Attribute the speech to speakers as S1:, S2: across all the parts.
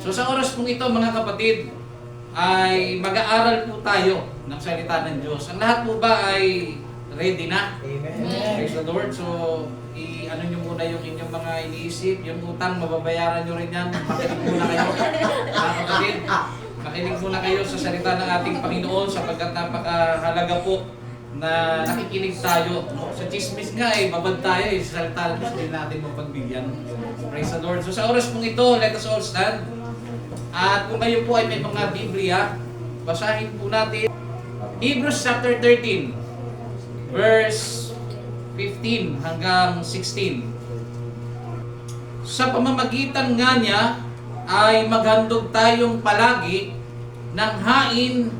S1: So sa oras pong ito mga kapatid, ay mag-aaral po tayo ng salita ng Diyos. Ang lahat po ba ay ready na?
S2: Amen.
S1: Praise the Lord. So, ano nyo muna yung inyong mga iniisip, yung utang, mababayaran nyo rin yan. Makinig muna kayo. Mga kapatid, makinig muna kayo sa salita ng ating Panginoon sapagkat napakahalaga po na nakikinig tayo. No? Sa chismis nga babad tayo sa salita ng Diyos din natin mapagbigyan. Praise the Lord. So sa oras pong ito, let us all stand. At kung kayo po ay may mga Biblia, basahin po natin Hebrews chapter 13, verse 15 hanggang 16. Sa pamamagitan nga niya ay maghandog tayong palagi ng hain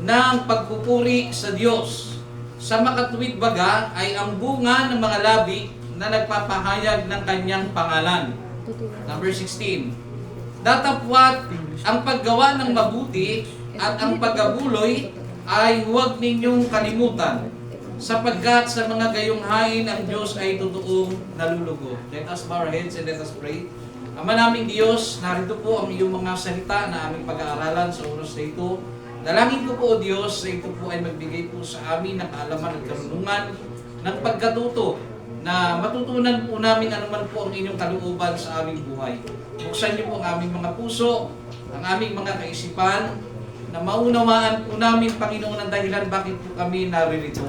S1: ng pagpupuri sa Diyos. Sa makatuwid baga ay ang bunga ng mga labi na nagpapahayag ng kanyang pangalan. Number 16. Datapwat ang paggawa ng mabuti at ang pagkabuloy ay huwag ninyong kalimutan sapagkat sa mga gayong hain ang Diyos ay totoong nalulugo. Let us bow our heads and let us pray. Ama naming Diyos, narito po ang iyong mga salita na aming pag-aaralan sa oras na ito. Dalangin ko po o Diyos na ito po ay magbigay po sa amin ng kaalaman at karunungan ng pagkatuto na matutunan po namin anuman po ang inyong kalooban sa aming buhay. Buksan niyo po ang aming mga puso, ang aming mga kaisipan, na maunawaan po namin, Panginoon, ang dahilan bakit po kami naririto.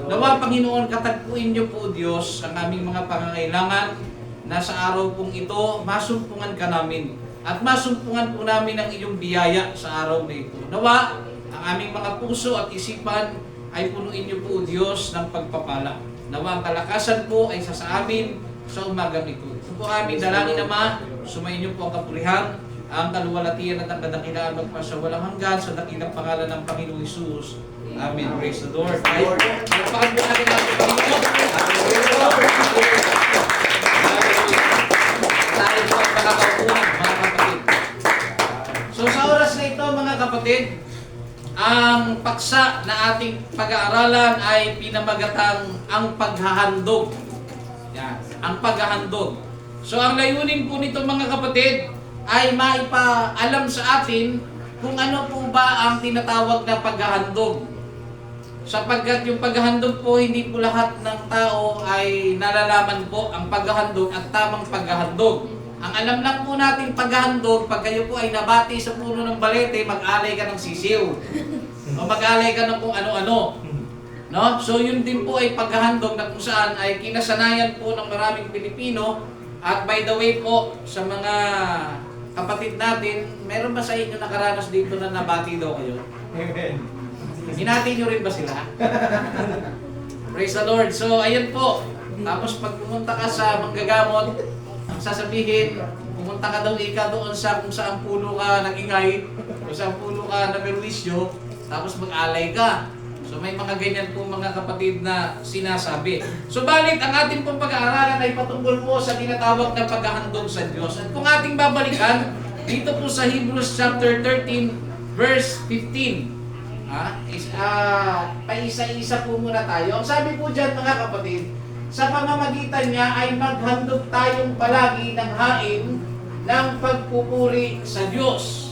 S1: Nawa, Panginoon, katagpuin niyo po, Diyos, ang aming mga pangangailangan na sa araw pong ito, masumpungan ka namin. At masumpungan po namin ang iyong biyaya sa araw na ito. Nawa, ang aming mga puso at isipan ay punuin niyo po, Diyos, ng pagpapala. Nawa, ang kalakasan po ay sa amin sa umagang ito. Ito po aming dalangin, Ama, sumayin niyo po ang kapurihan, ang kaluwalhatian at ang kadakilaan magpasawalang hanggan sa dakilang pangalan ng Panginoong Hesus. Amen. Praise the Lord. Ay, magpakad po natin ang Panginoon. Tayo po ang makakaupuan, mga kapatid. So sa oras na ito, mga kapatid, ang paksa na ating pag-aaralan ay pinamagatang ang paghahandog. Yan, ang paghahandog. So ang layunin po nito, mga kapatid, ay maipaalam sa atin kung ano po ba ang tinatawag na paghahandog. Sapagkat yung paghahandog po, hindi po lahat ng tao ay nalalaman po ang paghahandog at tamang paghahandog. Ang alam lang po natin paghahandog, pag kayo po ay nabati sa puno ng balete, mag-alay ka ng sisiw. O mag-alay ka ng kung ano-ano. No? So yun din po ay paghahandog na kung saan ay kinasanayan po ng maraming Pilipino. At by the way po, sa mga kapatid natin, meron ba sa inyo nakaranas dito na nabati daw kayo?
S2: Amen.
S1: Hinati nyo rin ba sila? Praise the Lord. So, ayan po. Tapos pag pumunta ka sa manggagamot, ang sasabihin, pumunta ka daw doon sa kung saan puno ka nag-ingay, kung saan puno ka na perwisyo, tapos mag-alay ka. So may mga ganyan po mga kapatid na sinasabi. So balit ang ating pong pag-aaralan ay patungkol po sa tinatawag na paghahandog sa Diyos. At kung ating babalikan, dito po sa Hebrews chapter 13, verse 15. Paisa-isa po muna tayo. Ang sabi po dyan, mga kapatid, sa pamamagitan niya ay maghandog tayong palagi ng hain ng pagpupuri sa Diyos.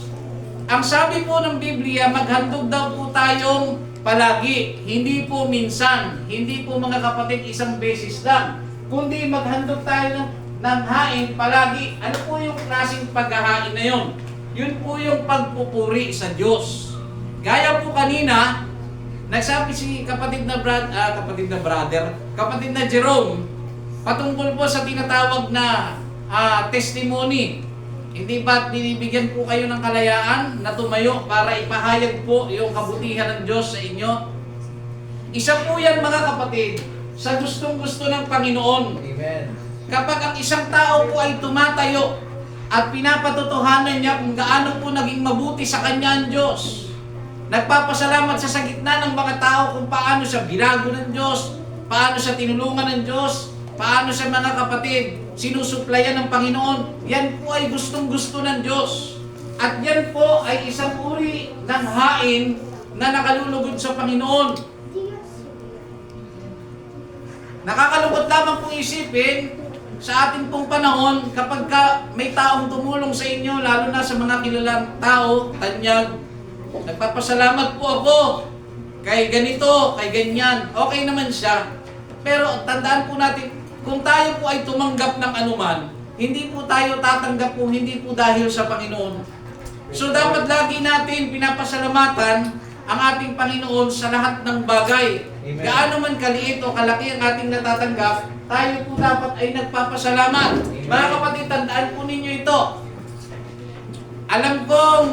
S1: Ang sabi po ng Biblia, maghandog daw po tayong palagi, hindi po minsan, hindi po mga kapatid isang beses lang, kundi maghandog tayo ng hain palagi. Ano po yung klaseng paghahain na yun? Yun po yung pagpupuri sa Diyos. Gaya po kanina, nagsabi si kapatid na Jerome, patungkol po sa tinatawag na testimony. Hindi ba't binibigyan po kayo ng kalayaan na tumayo para ipahayag po yung kabutihan ng Diyos sa inyo? Isa po yan, mga kapatid, sa gustong-gusto ng Panginoon.
S2: Amen.
S1: Kapag ang isang tao po ay tumatayo at pinapatotohanan niya kung gaano po naging mabuti sa kanya ang Diyos, nagpapasalamat sa gitna ng mga tao kung paano siya binago ng Diyos, paano siya tinulungan ng Diyos, paano siya, mga kapatid, sinusuplayan ng Panginoon, yan po ay gustong-gusto ng Diyos. At yan po ay isang uri ng hain na nakalulugod sa Panginoon. Nakakalungkot lamang pong isipin, sa ating pong panahon, kapag may taong tumulong sa inyo, lalo na sa mga kilalang tao, tanyag, nagpapasalamat po ako kay ganito, kay ganyan, okay naman siya. Pero tandaan po natin, kung tayo po ay tumanggap ng anuman, hindi po tayo tatanggap po, hindi po dahil sa Panginoon. So dapat lagi natin pinapasalamatan ang ating Panginoon sa lahat ng bagay.
S2: Amen.
S1: Gaano man kaliit o kalaki ang ating natatanggap, tayo po dapat ay nagpapasalamat.
S2: Amen.
S1: Mga kapatid, tandaan po ninyo ito. Alam kong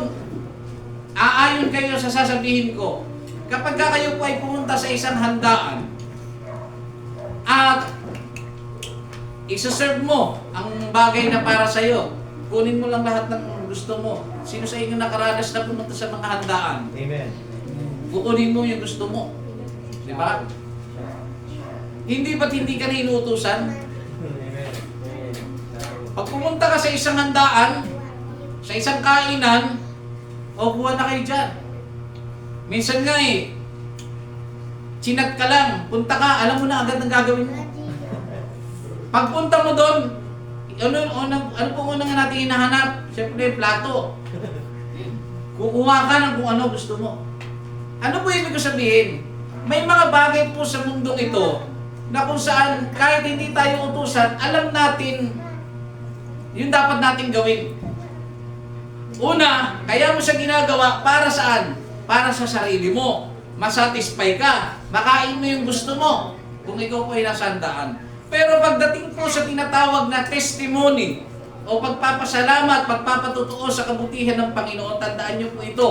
S1: aayon kayo sa sasabihin ko. Kapag kayo po ay pumunta sa isang handaan at isa-serve mo ang bagay na para sa iyo, kunin mo lang lahat ng gusto mo. Sino sa inyo nakaranas na pumunta sa mga handaan?
S2: Amen.
S1: Kukunin mo yung gusto mo. Di ba? Hindi ba't hindi ka na inuutusan?
S2: Amen.
S1: Pag pumunta ka sa isang handaan, sa isang kainan, o buwan na kayo dyan. Minsan nga chinat ka lang, punta ka, alam mo na agad ang gagawin mo. Pagpunta mo doon, ano po unang natin hinahanap? Siyempre, plato. Kukuha ka ng kung ano gusto mo. Ano po ibig ko sabihin? May mga bagay po sa mundong ito na kung saan kahit hindi tayo utusan, alam natin yung dapat natin gawin. Una, kaya mo siya ginagawa para saan? Para sa sarili mo. Masatisfy ka. Makain mo yung gusto mo kung ikaw po ay nasa handaan. Pero pagdating po sa tinatawag na testimony o pagpapasalamat, pagpapatutuo sa kabutihan ng Panginoon, tandaan niyo po ito.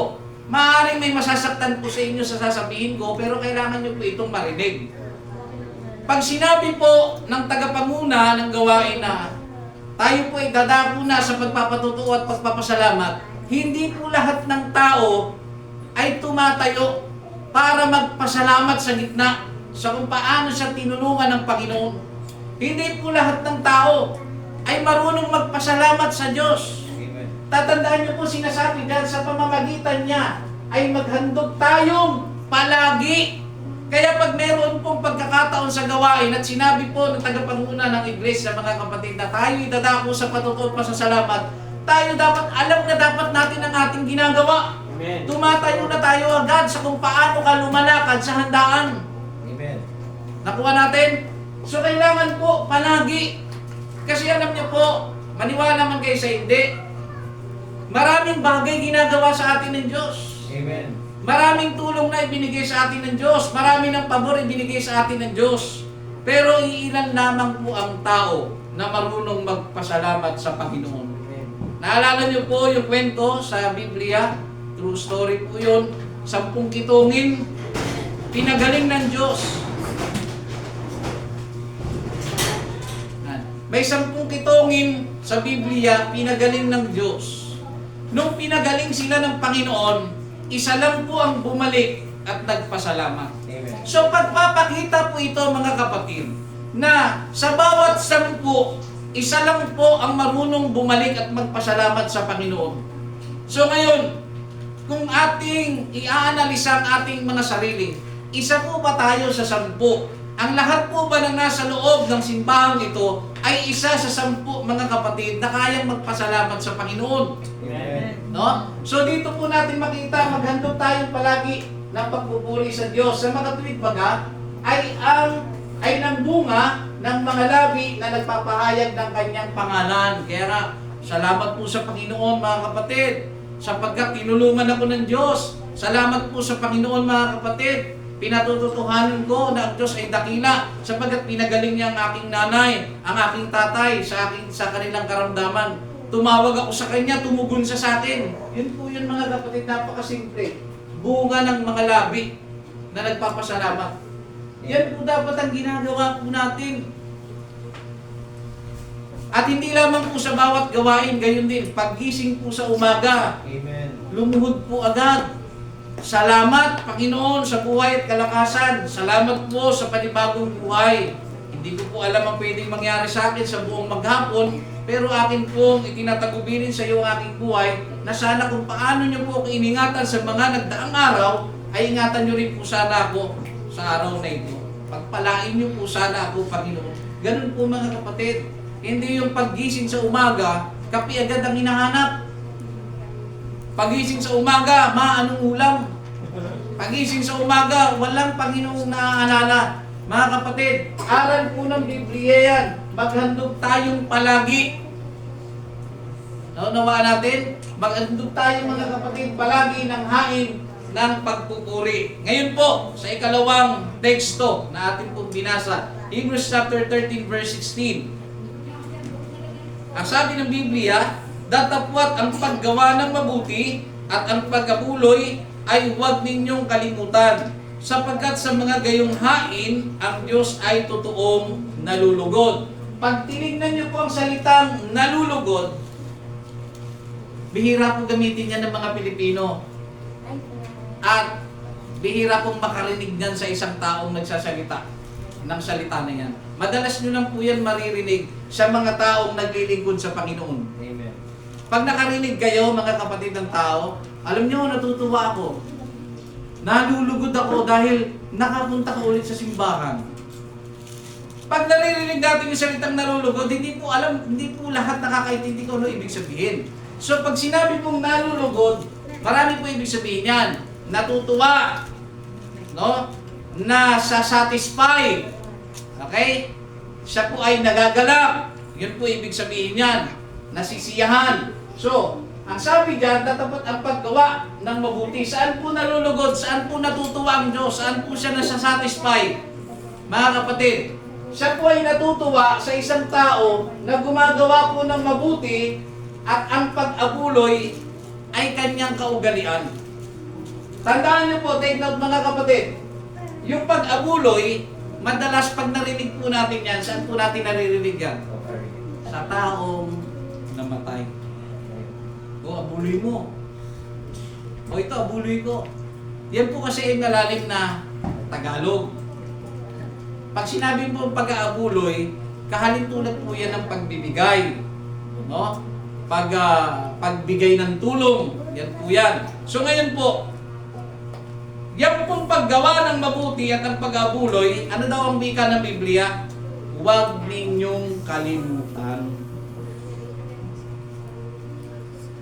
S1: Maaaring may masasaktan po sa inyo sa sasabihin ko, pero kailangan niyo po itong marinig. Pag sinabi po ng tagapanguna ng gawain na tayo po ay dadako na sa pagpapatutuo at pagpapasalamat, hindi po lahat ng tao ay tumatayo para magpasalamat sa gitna sa kung paano siya tinulungan ng Panginoon. Hindi po lahat ng tao ay marunong magpasalamat sa Diyos.
S2: Amen.
S1: Tatandaan niyo po sinasabi dahil sa pamamagitan niya ay maghandog tayong palagi. Kaya pag meron pong pagkakataon sa gawain at sinabi po ng tagapanguna ng iglesia, mga kapatid, na tayo idadako sa patutuo at pasasalamat, tayo dapat alam na dapat natin ang ating ginagawa.
S2: Amen.
S1: Tumatayo na tayo agad sa kung paano ka lumalakad sa handaan.
S2: Amen.
S1: Nakuha natin? So kailangan po palagi. Kasi alam niyo po, maniwala man kayo sa hindi, maraming bagay ginagawa sa atin ng Diyos.
S2: Amen.
S1: Maraming tulong na ibinigay sa atin ng Diyos. Marami ng pabor ibinigay sa atin ng Diyos. Pero iilan lamang po ang tao na marunong magpasalamat sa Panginoon.
S2: Amen.
S1: Naalala niyo po yung kwento sa Biblia, true story po yun, 10 kitungin, pinagaling ng Diyos. May 10 kitungin sa Biblia, pinagaling ng Diyos. Nung pinagaling sila ng Panginoon, isa lang po ang bumalik at nagpasalamat.
S2: Amen.
S1: So pagpapakita po ito, mga kapatid, na sa bawat 10, isa lang po ang marunong bumalik at magpasalamat sa Panginoon. So ngayon, kung ating i-aanalisa ang ating mga sarili, isa po ba tayo sa 10? Ang lahat po ba na nasa loob ng simbahang ito ay isa sa 10, mga kapatid, na kayang magpasalamat sa Panginoon?
S2: Amen.
S1: No? So dito po natin makita, maghandog tayo palagi ng pagpupuri sa Diyos. Sa mga tuwid baga ay ng bunga ng mga labi na nagpapahayag ng kanyang pangalan. Kaya nga, salamat po sa Panginoon, mga kapatid, sapagkat tinulungan ako ng Diyos. Salamat po sa Panginoon, mga kapatid. Pinatututuhanan ko na ang Diyos ay dakila sapagkat pinagaling niya ang aking nanay, ang aking tatay sa kanilang karamdaman. Tumawag ako sa kanya, tumugon siya sa akin. Yun po yun, mga kapatid, napakasimple. Bunga ng mga labi na nagpapasalamat. Yan po dapat ang ginagawa po natin. At hindi lamang po sa bawat gawain, gayon din. Paggising po sa umaga,
S2: Amen.
S1: lumuhod po agad. Salamat, Panginoon, sa buhay at kalakasan. Salamat po sa panibagong buhay. Hindi ko po alam ang pwedeng mangyari sa akin sa buong maghapon, pero akin pong itinatagubilin sa iyo ang aking buhay na sana kung paano niyo po ako iningatan sa mga nagdaang araw, ay ingatan niyo rin po sana ako sa araw na ito. Pagpalain niyo po sana ako, Panginoon. Ganun po, mga kapatid. Hindi yung paggising sa umaga, kape agad ang hinahanap. Pagising sa umaga, anong ulam? Pagising sa umaga, walang Panginoong naaalala. Mga kapatid, aral po ng Biblia yan. Maghandog tayong palagi. Naunawaan natin? Maghandog tayo mga kapatid palagi ng hain ng pagpupuri. Ngayon po, sa ikalawang teksto na ating pong binasa, Hebrews chapter 13 verse 16. Ang sabi ng Biblia, datapwat ang paggawa ng mabuti at ang pagkabuloy ay huwag ninyong kalimutan, sapagkat sa mga gayong hain, ang Diyos ay totoong nalulugod. Pag tinignan niyo po ang salitang nalulugod, bihira po gamitin yan ng mga Pilipino. At bihira pong makarinig yan sa isang taong nagsasalita ng salita na yan. Madalas nyo lang po yan maririnig sa mga taong naglilingkod sa Panginoon.
S2: Amen.
S1: Pag nakarinig kayo, mga kapatid ng tao, alam nyo, natutuwa ako. Nalulugod ako dahil nakapunta ko ulit sa simbahan. Pag naririnig natin yung salitang nalulugod, hindi po lahat nakakaintindi ko ano ibig sabihin. So pag sinabi pong nalulugod, marami po ibig sabihin yan. Natutuwa, no? Nasa-satisfy. Okay? Siya po ay nagagalak. Yun po ibig sabihin yan. Nasisiyahan. So, ang sabi dyan, tatapat ang paggawa ng mabuti. Saan po nalulugod? Saan po natutuwa ang Diyos? Saan po siya nasa-satisfy? Mga kapatid, siya po ay natutuwa sa isang tao na gumagawa po ng mabuti at ang pag-abuloy ay kanyang kaugalian. Tandaan niyo po, take note mga kapatid, yung pag-abuloy, madalas pag narinig po natin yan, saan po natin naririnig yan? Sa taong namatay. O, abuloy mo. O, ito, abuloy ko. Yan po kasi ay malalim na Tagalog. Pag sinabi po pag-aabuloy, kahalintulad po yan ng pagbibigay. No? Pagbigay ng tulong. Yan po yan. So ngayon po, yan pong paggawa ng mabuti at ang pag-abuloy, ano daw ang wika ng Biblia? Huwag ninyong kalimutan.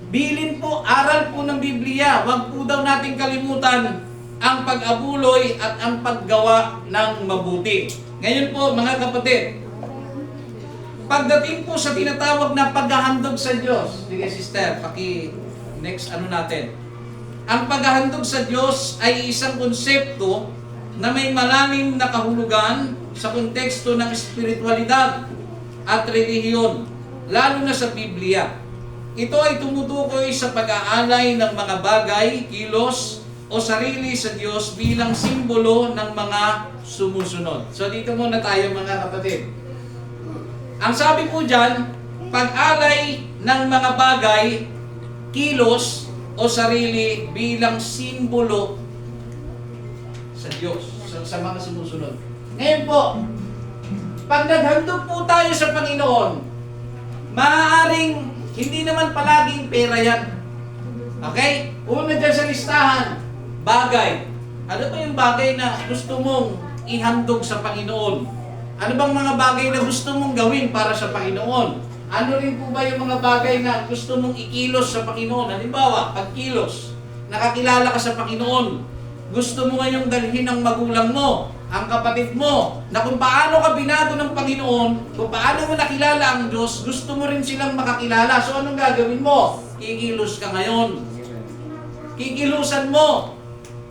S1: Bilin po, aral po ng Biblia, huwag po daw nating kalimutan ang pag-abuloy at ang paggawa ng mabuti. Ngayon po mga kapatid, pagdating po sa tinatawag na paghahandog sa Diyos, sige sister, next natin. Ang paghahandog sa Diyos ay isang konsepto na may malalim na kahulugan sa konteksto ng espiritualidad at relihiyon, lalo na sa Biblia. Ito ay tumutukoy sa pag-aalay ng mga bagay, kilos, o sarili sa Diyos bilang simbolo ng mga sumusunod. So dito muna tayo mga kapatid. Ang sabi po dyan, pag-alay ng mga bagay, kilos, o sarili bilang simbolo sa Diyos, sa mga sumusunod. Ngayon po, pag naghandog po tayo sa Panginoon, maaaring hindi naman palaging pera yan. Okay? Una dyan sa listahan, bagay. Ano ba yung bagay na gusto mong ihandog sa Panginoon? Ano bang mga bagay na gusto mong gawin para sa Panginoon? Ano rin po ba yung mga bagay na gusto mong ikilos sa Panginoon? Halimbawa, pagkilos, nakakilala ka sa Panginoon. Gusto mo ngayong dalhin ang magulang mo, ang kapatid mo, na kung paano ka binago ng Panginoon, kung paano mo nakilala ang Diyos, gusto mo rin silang makakilala. So anong gagawin mo? Kikilos ka ngayon. Kikilusan mo.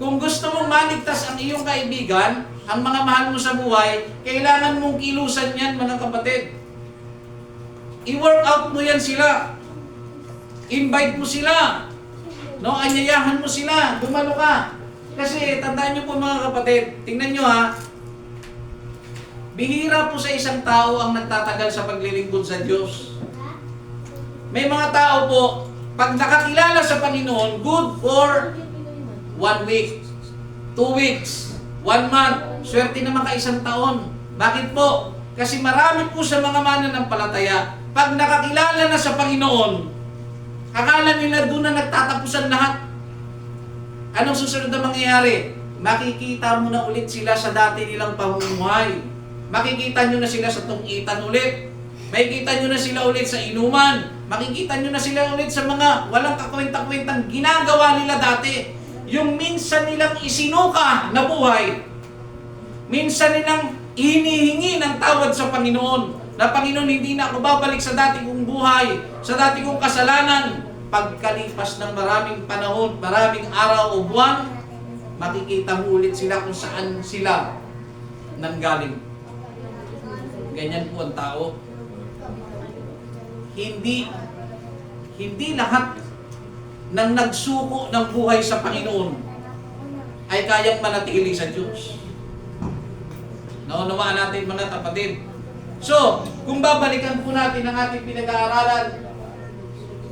S1: Kung gusto mong maligtas ang iyong kaibigan, ang mga mahal mo sa buhay, kailangan mong kilusan yan mga kapatid. I-work out mo yan sila. Invite mo sila. No, anyayahan mo sila. Dumalo ka. Kasi tandaan niyo po mga kapatid, tingnan niyo ha, bihira po sa isang tao ang nagtatagal sa paglilingkod sa Diyos. May mga tao po, pag nakakilala sa Panginoon, good for 1 week, 2 weeks, 1 month, swerte naman ka isang taon. Bakit po? Kasi marami po sa mga mananampalataya, pag nakakilala na sa Panginoon, akala nila doon na nagtatapusan lahat. Anong susunod na mangyayari? Makikita mo na ulit sila sa dati nilang pamumuhay. Makikita nyo na sila sa tungitan ulit. Makikita nyo na sila ulit sa inuman. Makikita nyo na sila ulit sa mga walang kakwenta-kwentang ginagawa nila dati. Yung minsan nilang isinuka na buhay, minsan nilang hinihingi ng tawad sa Panginoon. Na Panginoon, hindi na ako babalik sa dati kong buhay, sa dati kong kasalanan. Pagkalipas ng maraming panahon, maraming araw o buwan, makikita mo ulit sila kung saan sila nanggaling. Ganyan po ang tao. Hindi lahat ng nagsuko ng buhay sa Panginoon ay kayang manatili sa Diyos. Naunawaan natin mga kapatid. So, kung babalikan po natin ang ating pinag-aaralan,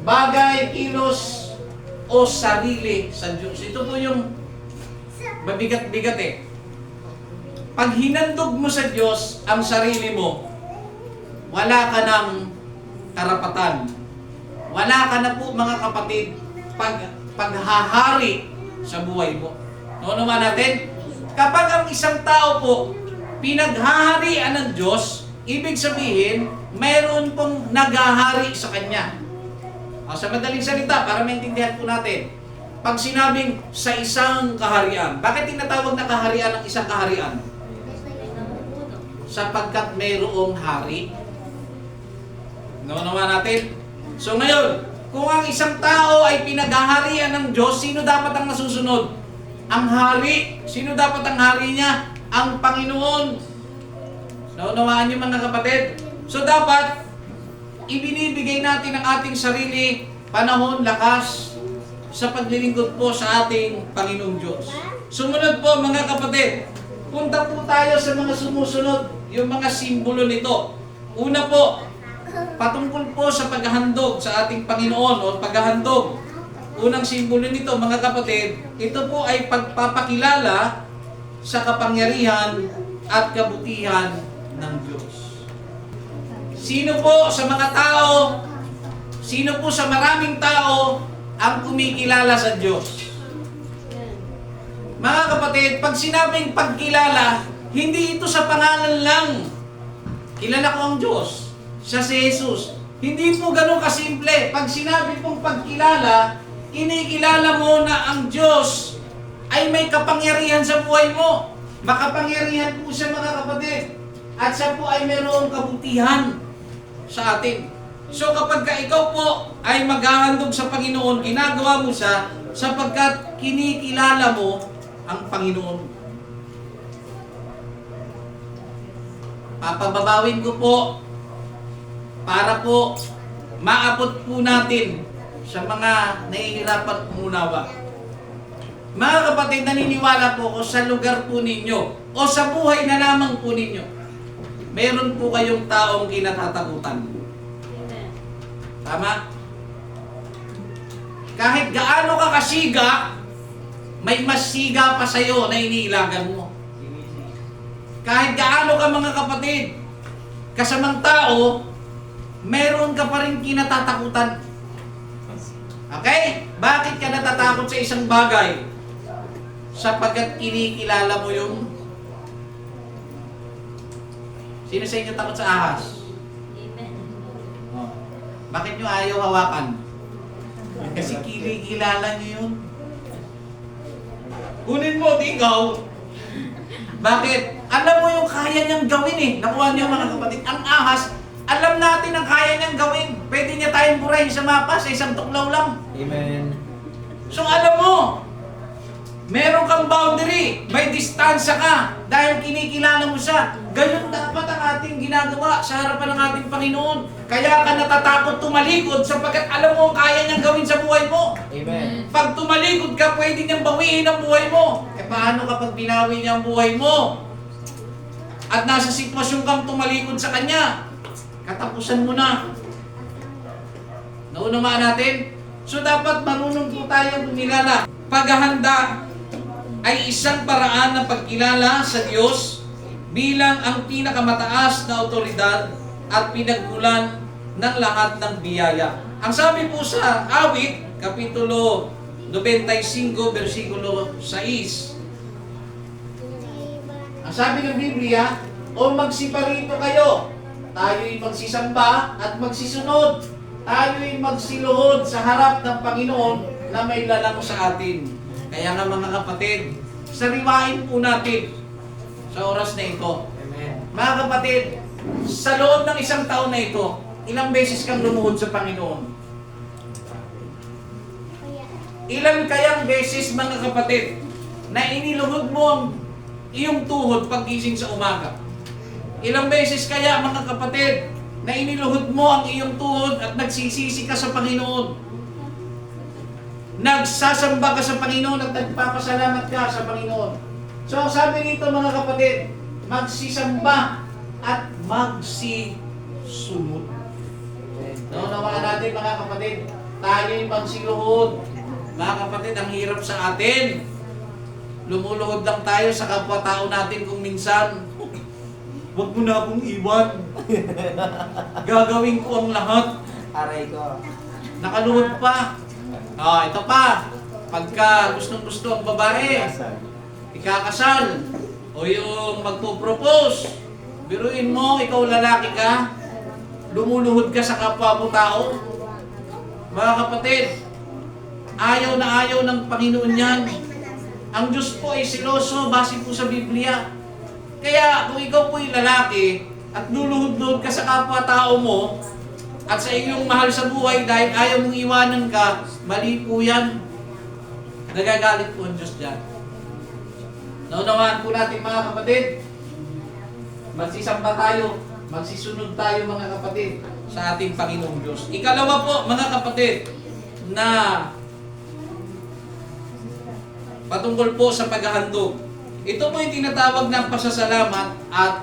S1: bagay, kilos, o sarili sa Diyos. Ito po yung mabigat-bigat eh. Pag hinandog mo sa Diyos ang sarili mo, wala ka ng karapatan. Wala ka na po mga kapatid paghahari sa buhay mo. Ano naman natin? Kapag ang isang tao po pinaghaharian ng Diyos, ibig sabihin, mayroon pong naghahari sa Kanya. Sa madaling salita, para maintindihan po natin, pag sinabing sa isang kaharian, bakit tinatawag na kaharian ang isang kaharian? Sapagkat mayroong hari. Naman natin? So ngayon, kung ang isang tao ay pinaghaharian ng Diyos, sino dapat ang nasusunod? Ang hari. Sino dapat ang hari niya? Ang Panginoon. Naunawaan niyo mga kapatid? So dapat, ibinibigay natin ang ating sarili, panahon, lakas, sa paglilingkod po sa ating Panginoong Diyos. Sumunod po mga kapatid, punta po tayo sa mga sumusunod, yung mga simbolo nito. Una po, patungkol po sa paghahandog sa ating Panginoon o paghahandog. Unang simbolo nito mga kapatid, ito po ay pagpapakilala sa kapangyarihan at kabutihan ng Diyos. Sino po sa mga tao, sino po sa maraming tao ang kumikilala sa Diyos? Mga kapatid, pag sinabing pagkilala, hindi ito sa pangalan lang. Kilala ko ang Diyos, siya si Jesus. Hindi po ganun kasimple. Pag sinabi pong pagkilala, kinikilala mo na ang Diyos ay may kapangyarihan sa buhay mo. Makapangyarihan po siya mga kapatid. At siya po ay mayroong kabutihan sa atin. So kapag ikaw po ay maghahandog sa Panginoon, ginagawa mo siya sapagkat kinikilala mo ang Panginoon. Papababawin ko po para po maabot po natin sa mga nahihirapan umunawa. Mga kapatid, naniniwala po ko sa lugar po ninyo o sa buhay na lamang po ninyo, meron po kayong taong kinatatakutan. Tama? Kahit gaano ka kasiga, may mas siga pa sa'yo na iniilagan mo. Kahit gaano ka mga kapatid, kasamang tao, meron ka pa rin kinatatakutan. Okay? Bakit ka natatakot sa isang bagay? Sapagkat kinikilala mo yung... Sino sa inyo takot sa ahas? Oh. Bakit nyo ayaw hawakan? Kasi kinikilala nyo yun. Kunin mo, di ikaw. Bakit? Alam mo yung kaya niyang gawin eh. Nakuha niyo mga kapatid. Ang ahas, alam natin ang kaya niyang gawin. Pwede niya tayong burahin sa mapa sa isang tuklaw lang.
S2: Amen.
S1: So alam mo, meron kang boundary, may distansya ka dahil kinikilala mo siya. Ganyan dapat ang ating ginagawa sa harapan ng ating Panginoon. Kaya ka natatakot tumalikod sapagkat alam mo ang kaya niyang gawin sa buhay mo.
S2: Amen.
S1: Pag tumalikod ka, pwede niyang bawiin ang buhay mo. E paano kapag binawi niya ang buhay mo? At nasa sitwasyon kang tumalikod sa Kanya, katapusan mo na. Naunawaan natin? So dapat marunong po tayong kumilala. Paghahanda ay isang paraan ng pagkilala sa Diyos bilang ang pinakamataas na otoridad at pinagmulan ng lahat ng biyaya. Ang sabi po sa Awit, Kapitulo 95, versikulo 6. Ang sabi ng Biblia, o magsiparito kayo tayo'y magsisamba at magsisunod. Tayo'y magsiluhod sa harap ng Panginoon na may lalang sa atin. Kaya nga mga kapatid, sariwain po natin sa oras na ito.
S2: Amen.
S1: Mga kapatid, sa loob ng isang taon na ito, ilang beses kang lumuhod sa Panginoon? Ilan kayang beses, mga kapatid, na iniluhod mo ang iyong tuhod paggising sa umaga? Ilang beses kaya, mga kapatid, na iniluhod mo ang iyong tuhod at nagsisisi ka sa Panginoon? Nagsasamba ka sa Panginoon at nagpapasalamat ka sa Panginoon. So, sabi dito, mga kapatid, magsisamba at magsisunod. Naunawaan natin, mga kapatid, tayo'y magsiluhod. Mga kapatid, ang hirap sa atin. Lumuluhod lang tayo sa kapwa-tao natin kung minsan. Huwag mo na akong iwan. Gagawin ko ang lahat.
S2: Aray ko.
S1: Nakaluhod pa. Ito pa. Pagka gustong-gusto ang babae, ikakasal, o yung magpo-propose, biruin mo, ikaw lalaki ka, lumuluhod ka sa kapwa mo tao. Mga kapatid, ayaw na ayaw ng Panginoon yan. Ang Diyos po ay siloso, base po sa Biblia. Kaya kung ikaw po ay lalaki at luluhod-luhod ka sa kapwa-tao mo at sa iyong mahal sa buhay dahil ayaw mong iwanan ka, mali po yan. Nagagalit po ang Diyos dyan. Naunawaan po natin, mga kapatid, magsisamba tayo, magsisunod tayo, mga kapatid, sa ating Panginoong Diyos. Ikalawa po, mga kapatid, na patungkol po sa paghahandog. Ito po yung tinatawag ng pasasalamat at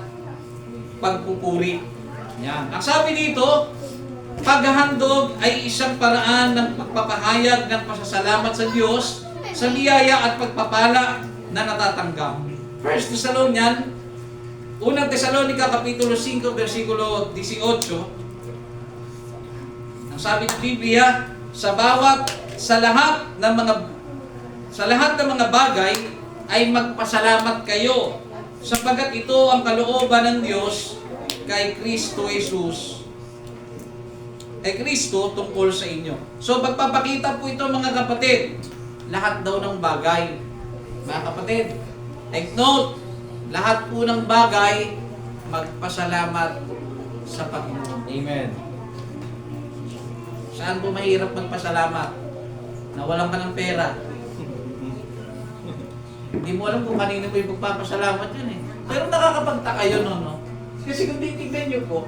S1: pagpupuri. Yan. Ang sabi dito, paghahandog ay isang paraan ng pagpapahayag ng pasasalamat sa Diyos sa biyaya at pagpapala na natatanggap. 1 Thessalonians, Unang Tesalonica, Kapitulo 5, versikulo 18. Ang sabi ng Biblia, sa lahat ng mga bagay ay magpasalamat kayo sapagkat ito ang kalooban ng Diyos kay Kristo Jesus. Kay Kristo tungkol sa inyo. So pagpapakita po ito, mga kapatid, lahat daw ng bagay. Mga kapatid, take note, lahat po ng bagay magpasalamat sa Panginoon.
S2: Amen.
S1: Saan po mahirap magpasalamat? Nawalan ka ng pera. Hindi mo alam kung kanino mo yung pagpapasalamat yun eh. Pero nakakapagtaka yun, no? Kasi kung titignan nyo po,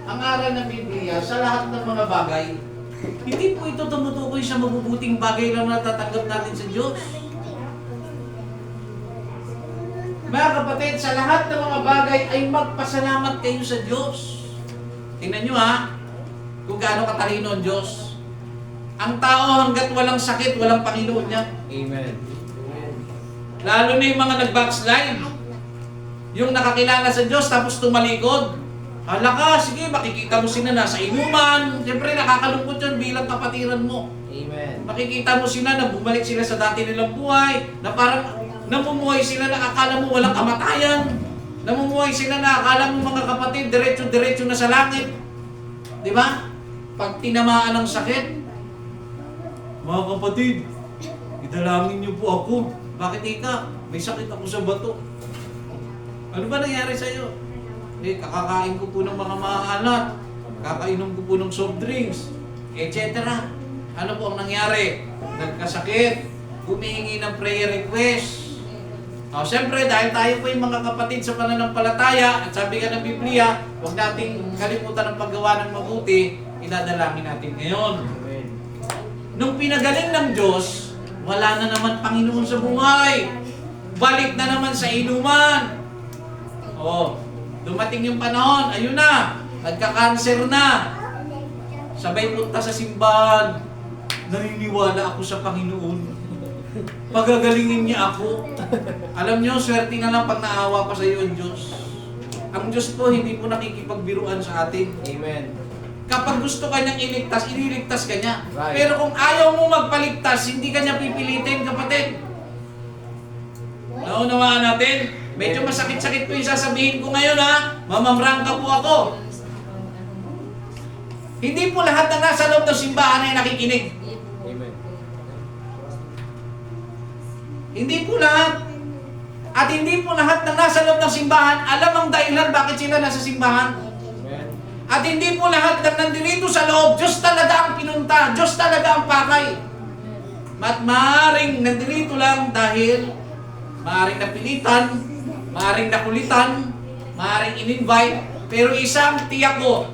S1: ang aral ng Biblia sa lahat ng mga bagay, hindi po ito tumutukoy sa mabubuting bagay lang na natatanggap natin sa Diyos. Mga kapatid, sa lahat ng mga bagay ay magpasalamat kayo sa Diyos. Tingnan nyo ha, kung gaano katalino ang Diyos. Ang tao hanggat walang sakit, walang Panginoon niya.
S2: Amen.
S1: Lalo na yung mga nag-backslide. Yung nakakilala sa Diyos tapos tumalikod. Hala ka, sige, makikita mo sila nasa inuman. Siyempre, nakakalungkot yun bilang kapatiran mo.
S2: Amen.
S1: Makikita mo sila na bumalik sila sa dati nilang buhay. Na parang namumuhay sila na akala mo walang kamatayan. Namumuhay sila na akala mo, mga kapatid, diretso-diretso na sa langit. Di ba? Pag tinamaan ng sakit, mga kapatid, idalangin niyo po ako. Bakit ika? May sakit ako sa bato. Ano ba nangyari sa'yo? Kakakain ko po ng mga maalat. Kakainom ko po ng soft drinks. Etc. Ano po ang nangyari? Nagkasakit. Humihingi ng prayer request. Siyempre, dahil tayo po yung mga kapatid sa pananampalataya, at sabi ka ng Biblia, huwag nating kalimutan ang paggawa ng mabuti, idadalangin natin ngayon.
S2: Amen.
S1: Nung pinagaling ng Diyos, wala na naman Panginoon sa buhay. Balik na naman sa inuman. Dumating yung panahon, ayun na, nagka-cancer na. Sabay punta sa simbahan, naniniwala ako sa Panginoon. Pagagalingin niya ako. Alam niyo, swerte na lang pag naawa pa sa iyo ang Diyos. Ang Diyos po hindi po nakikipagbiruan sa atin.
S2: Amen.
S1: Kapag gusto ka niyang iligtas, ililigtas ka niya.
S2: Right.
S1: Pero kung ayaw mo magpaligtas, hindi ka niya pipilitin, kapatid. Naunawaan natin? Medyo masakit-sakit po yung sasabihin ko ngayon ha. Mamamrangka po ako. Hindi po lahat ng nasa loob ng simbahan ay nakikinig.
S2: Amen.
S1: Hindi po lahat. At hindi po lahat ng nasa loob ng simbahan alam ang dahilan bakit sila nasa simbahan.
S2: Amen.
S1: At hindi po lahat ng nandito sa loob, Diyos talaga ang pinunta, Diyos talaga ang pakay. At maaaring nandito lang dahil maaaring napilitan, maaaring nakulitan, maaaring in-invite, pero isang tiyak ko,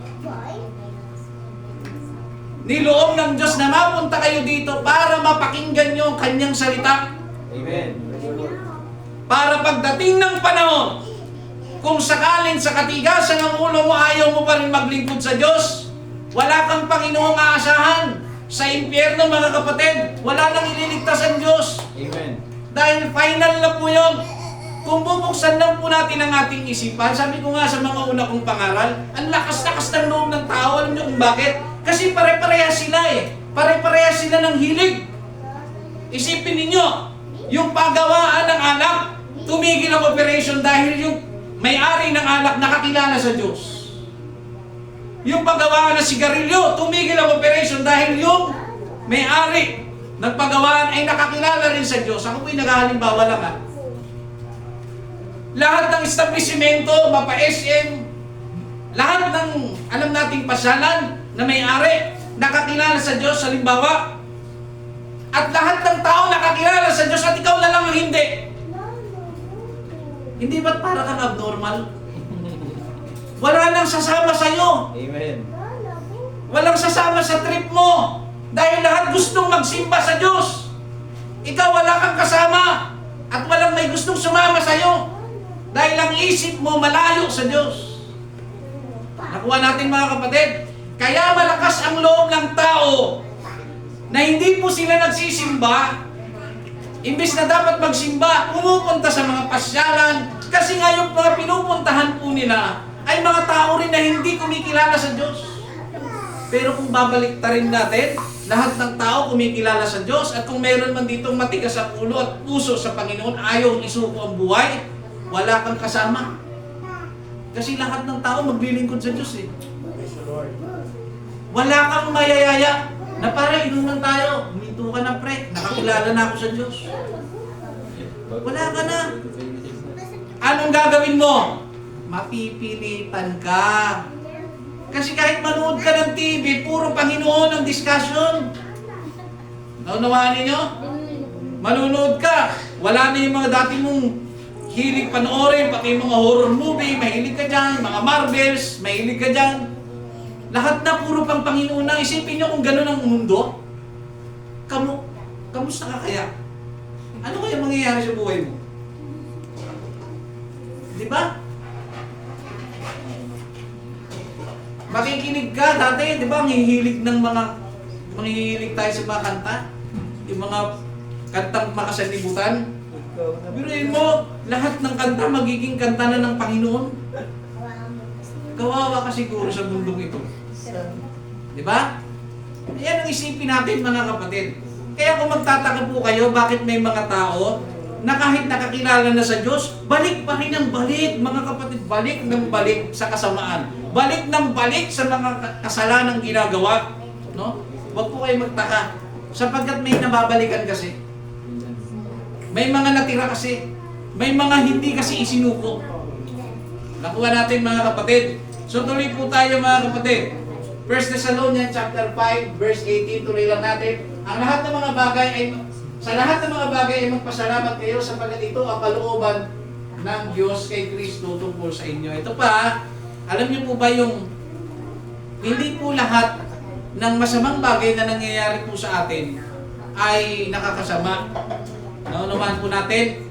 S1: niloob ng Diyos na mapunta kayo dito para mapakinggan nyo ang kanyang salita.
S2: Amen.
S1: Para pagdating ng panahon, kung sakalin sa katigasan ng ulo mo ayaw mo pa rin maglingkod sa Diyos, wala kang Panginoong aasahan. Sa impyerno mga kapatid, wala nang ililigtas ang Diyos.
S2: Amen.
S1: Dahil final na po yun. Kung bubuksan lang po natin ang ating isipan, sabi ko nga sa mga una kong pangaral, ang lakas-lakas ng loob ng tao. Alam niyo kung bakit? Kasi pare-parehas sila eh. Pare-parehas sila ng hilig. Isipin ninyo, yung paggawaan ng alak, tumigil ang operation dahil yung may-ari ng alak nakakilala sa Diyos. Yung paggawaan ng sigarilyo, tumigil ang operation dahil yung may-ari ng paggawaan ay nakakilala rin sa Diyos. Ako po'y naghahalimbawa lang ha. Lahat ng establishmento, mapa-SM, lahat ng alam nating pasyalan na may-ari, nakakilala sa Diyos, halimbawa. At lahat ng tao nakakilala sa Diyos at ikaw na lang ang hindi. Hindi ba't para kang abnormal? Wala nang sasama sa'yo.
S2: Amen.
S1: Walang sasama sa trip mo. Dahil lahat gustong magsimba sa Diyos. Ikaw wala kang kasama. At walang may gustong sumama sa'yo. Dahil ang isip mo malayo sa Diyos. Nakuha natin mga kapatid. Kaya malakas ang loob ng tao na hindi po sila nagsisimba. Imbis na dapat magsimba, pumupunta sa mga pasyalan. Kasi nga yung mga pinupuntahan po nila ay mga tao rin na hindi kumikilala sa Diyos. Pero kung babalik rin natin, lahat ng tao kumikilala sa Diyos at kung meron man ditong matigas sa ulo at puso sa Panginoon, ayaw isuko ang buhay, wala kang kasama. Kasi lahat ng tao maglilingkod sa Diyos eh.
S2: Praise the Lord.
S1: Wala kang mayayaya na para inuman tayo, huminto ka na pre, nakakilala na ako sa Diyos. Wala ka na. Anong gagawin mo? Mapipilitan ka. Kasi kahit manood ka ng TV, puro Panginoon ang discussion. Naunawaan ninyo? Manunood ka. Wala na yung mga dati mong hilig panoorin, pati yung mga horror movie, mahilig ka dyan, mga Marvels, mahilig ka dyan. Lahat na puro pang Panginoon na. Isipin nyo kung gano'n ang mundo. Kamusta ka kaya? Ano kaya mangyayari sa buhay mo? Di ba? Makikinig ka dati, di ba? Manghihilig tayo sa mga kanta. Yung mga kantang makasalibutan. Biruin mo, lahat ng kanta magiging kanta na ng Panginoon. Kawawa ka siguro sa mundong ito. Di ba? Yan ang isipin natin mga kapatid. Kaya kung magtataka po kayo, bakit may mga tao na kahit nakakilala na sa Diyos, balik pa rin ang balik, mga kapatid, balik ng balik sa kasamaan. Balik ng balik sa mga kasalanang ginagawa. No? Huwag po kayo magtaka. Sapagkat may nababalikan kasi. May mga natira kasi. May mga hindi kasi isinuko. Nakuha natin mga kapatid. So tuloy po tayo mga kapatid. 1 Thessalonians chapter 5, verse 18, tuloy lang natin. Ang lahat ng mga bagay ay sa lahat ng mga bagay ay magpasalamat kayo sapagkat ito ang kalooban ng Diyos kay Kristo tungkol sa inyo. Ito pa, alam niyo po ba yung hindi po lahat ng masamang bagay na nangyayari po sa atin ay nakakasama. Naunawahan po natin.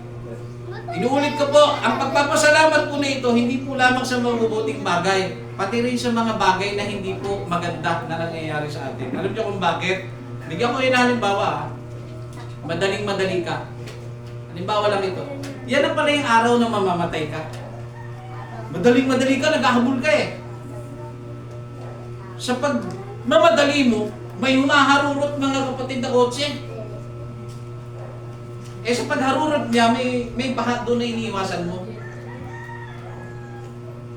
S1: Inuulit ko po, ang pagpapasalamat po na ito, hindi po lamang sa mabubuting bagay, pati rin sa mga bagay na hindi po maganda na nangyayari sa atin. Alam niyo kung bakit? Bigyan ko yun na halimbawa. Madaling-madali ka. Halimbawa lang ito. Yan na pala yung araw na mamamatay ka. Madaling-madali ka, naghahabol ka eh. Sa pag mamadali mo, may humaharurot mga kapatid na kotse. Eh sa pagharurot niya, may baha doon na iniiwasan mo.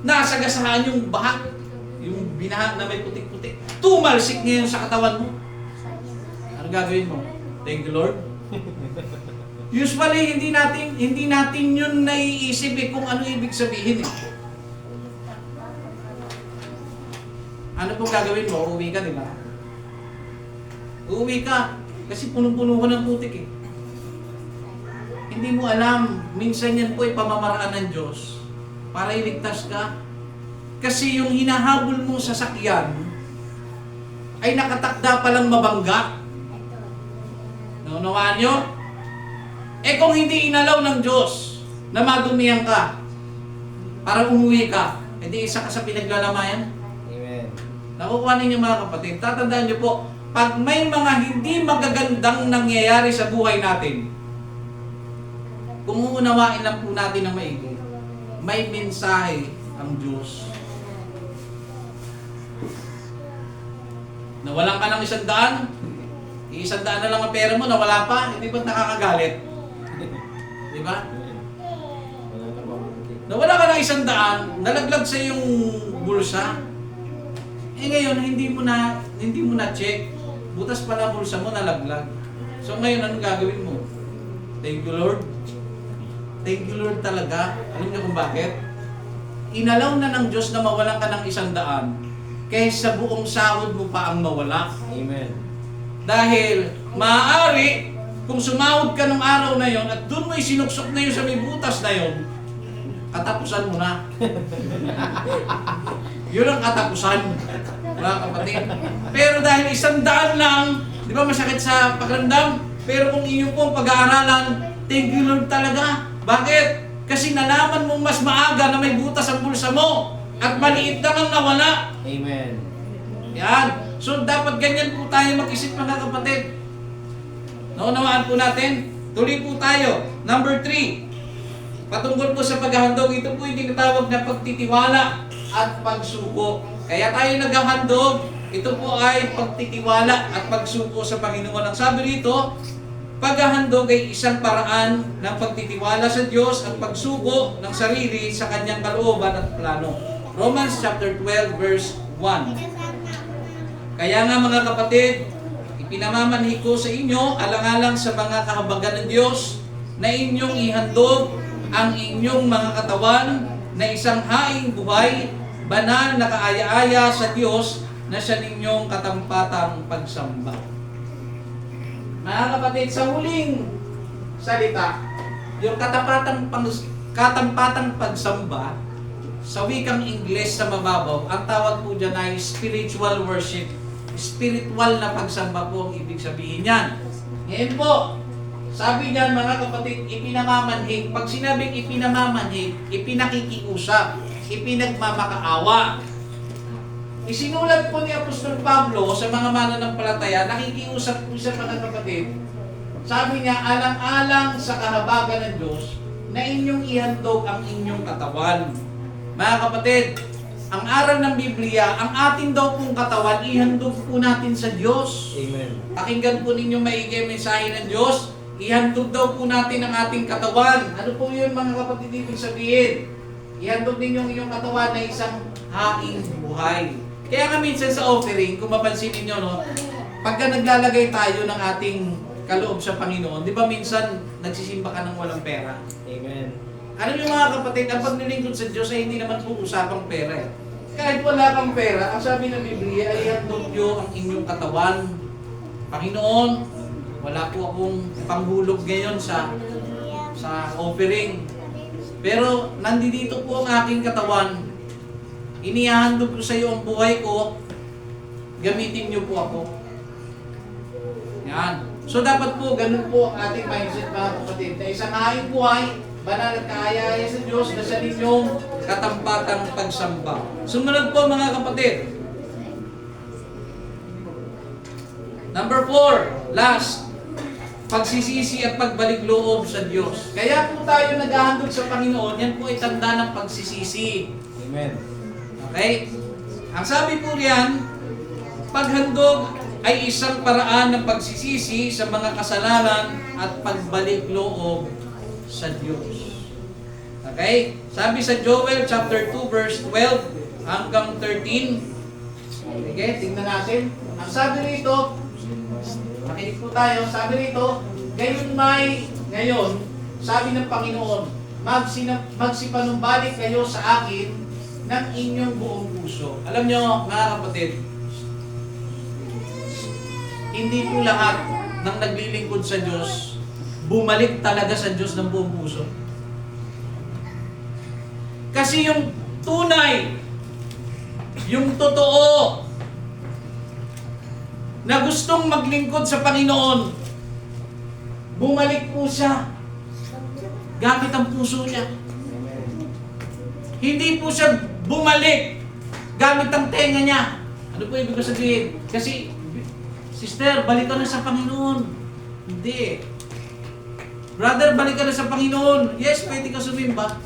S1: Nasagasaan yung baha, yung binaha na may putik-putik. tumalsik ngayon sa katawan mo. Ano gagawin mo? Thank you, Lord. Usually, hindi natin yun naiisip kung ano ibig sabihin Ano pong gagawin mo? Uuwi ka, di ba? Uuwi ka. Kasi punong-puno ka ng putik Hindi mo alam, minsan yan po ay pamamaraan ng Diyos para iligtas ka. Kasi yung hinahabol mong sasakyan ay nakatakda palang mabangga. Naunawaan nyo? Kung hindi inalaw ng Diyos na madumihan ka para umuwi ka, edi isa ka sa pinaglalamayan.
S2: Amen.
S1: Nakukuha ninyo mga kapatid, tatandaan nyo po, pag may mga hindi magagandang nangyayari sa buhay natin, kung uunawain lang po natin ng maigi, may mensahe ang Diyos. Nawalan ka ng 100, 100 na lang ang pera mo, nawala pa, hindi ba't nakakagalit? Di ba?
S2: Wala na po.
S1: Nawala ka ng 100, nalaglag sa iyong bulsa. Ngayon, hindi mo na check. Butas pala ang bulsa mo, nalaglag. So ngayon, anong gagawin mo? Thank you, Lord. Thank you, Lord talaga. Alam niyo kung bakit? Inalaw na ng Diyos na mawalan ka ng 100 kaysa buong sahod mo pa ang mawala.
S2: Amen.
S1: Dahil maaari, kung sumahod ka ng araw na yon at doon mo isinuksok na yun sa may butas na yon, katapusan mo na. Yun ang katapusan, mga kapatid. Pero dahil 100 lang, di ba masakit sa pakiramdam? Pero kung inyo pong pag-aaralan, thank you Lord talaga. Bakit? Kasi nalaman mong mas maaga na may butas ang bulsa mo at maliit lang ang nawala.
S2: Amen.
S1: Yan. So dapat ganyan po tayo mag-isip mga kapatid. Naunawaan po natin. Tuloy po tayo. Number 3. Patungkol po sa paghahandog, ito po yung tinatawag na pagtitiwala at pagsuko. Kaya tayo naghahandog, ito po ay pagtitiwala at pagsuko sa Panginoon. Ang sabi rito, paghahandog ay isang paraan ng pagtitiwala sa Diyos at pagsuko ng sarili sa kanyang kalooban at plano. Romans chapter 12 verse 1. Kaya nga mga kapatid, ipinamamanhi ko sa inyo alang-alang sa mga kahabagan ng Diyos na inyong ihandog ang inyong mga katawan na isang haing buhay, banal na kaaya-aya sa Diyos na siya ninyong katampatang pagsamba. Mga kapatid, sa huling salita, yung katampatang pagsamba, sa wikang Ingles sa mababaw, ang tawag po dyan ay spiritual worship. Spiritual na pagsamba po ang ibig sabihin yan. Ngayon po, sabi niyan mga kapatid, ipinamamanhig. Pag sinabing ipinamamanhig, ipinakikiusap, ipinagmamakaawa. Isinulat po ni Apostol Pablo sa mga mananampalataya, nakikiusap po siya mga kapatid. Sabi niya, alang-alang sa kahabagan ng Diyos, na inyong ihandog ang inyong katawan. Mga kapatid, ang aral ng Biblia, ang atin daw pong katawan, ihandog po natin sa Diyos.
S2: Amen.
S1: Pakinggan po ninyo maigi ang mensahe ng Diyos. Ihandog daw po natin ang ating katawan. Ano po yun mga kapatid ibig sabihin? Ihandog ninyo ang inyong katawan na isang haing buhay. Kaya nga minsan sa offering, kung mapansin ninyo, no, pagka naglalagay tayo ng ating kaloob sa Panginoon, di ba minsan nagsisimba ka ng walang pera?
S2: Amen.
S1: Alam niyo mga kapatid, ang paglilingkod sa Diyos ay hindi naman po usapang pera. Kahit wala kang pera, ang sabi ng Biblia ay ihandog niyo ang inyong katawan. Panginoon, wala po akong panghulog ngayon sa offering. Pero nandito po ang aking katawan. Inihahandog ko sa iyo ang buhay ko. Gamitin niyo po ako. Yan. So dapat po, ganun po ang ating mindset mga kapatid. Na isang haing buhay, banal at kaaya-aya sa Diyos na sa ninyong katampatang pagsamba. Sumunod po mga kapatid. Number 4, last. Pagsisisi at pagbalik loob sa Diyos. Kaya po tayo naghahandog sa Panginoon, yan po ay tanda ng pagsisisi.
S2: Amen.
S1: Okay? Ang sabi po riyan, paghandog ay isang paraan ng pagsisisi sa mga kasalanan at pagbalik loob sa Diyos. Okay? Sabi sa Joel chapter 2 verse 12 hanggang 13, Sige, tingnan natin. Ang sabi rito, makinig po tayo, sabi rito, ngayon, sabi ng Panginoon, magsipanumbalik kayo sa akin ng inyong buong puso. Alam nyo, mga kapatid, hindi po lahat ng naglilingkod sa Diyos bumalik talaga sa Diyos ng buong puso. Kasi yung tunay, yung totoo, na gustong maglingkod sa Panginoon, bumalik po siya gamit ang puso niya. Hindi po siya bumalik gamit ang tenga niya. Ano po ibig sabihin? Kasi, sister, balik ka na sa Panginoon. Hindi. Brother, balik ka na sa Panginoon. Yes, pwede ka sumimba.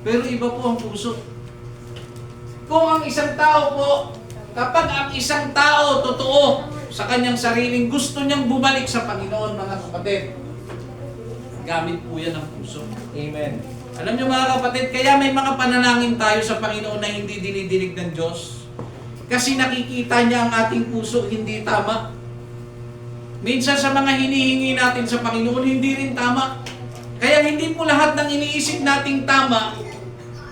S1: Pero iba po ang puso. Kung ang isang tao po, kapag ang isang tao totoo sa kanyang sariling gusto niyang bumalik sa Panginoon, mga kapatid, gamit po yan ang puso.
S2: Amen.
S1: Alam niyo mga kapatid, kaya may mga panalangin tayo sa Panginoon na hindi dinidinig ng Diyos. Kasi nakikita niya ang ating puso hindi tama. Minsan sa mga hinihingi natin sa Panginoon, hindi rin tama. Kaya hindi po lahat ng iniisip nating tama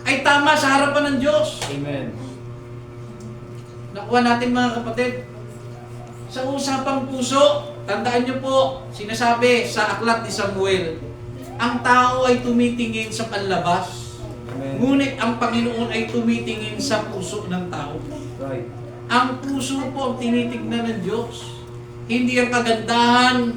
S1: ay tama sa harapan ng Diyos.
S2: Amen.
S1: Nakuha natin mga kapatid. Sa usapang puso, tandaan niyo po, sinasabi sa aklat ni Samuel, ang tao ay tumitingin sa panlabas,
S2: Amen.
S1: ngunit ang Panginoon ay tumitingin sa puso ng tao.
S2: Right.
S1: Ang puso po ang tinitignan ng Diyos. Hindi ang kagandahan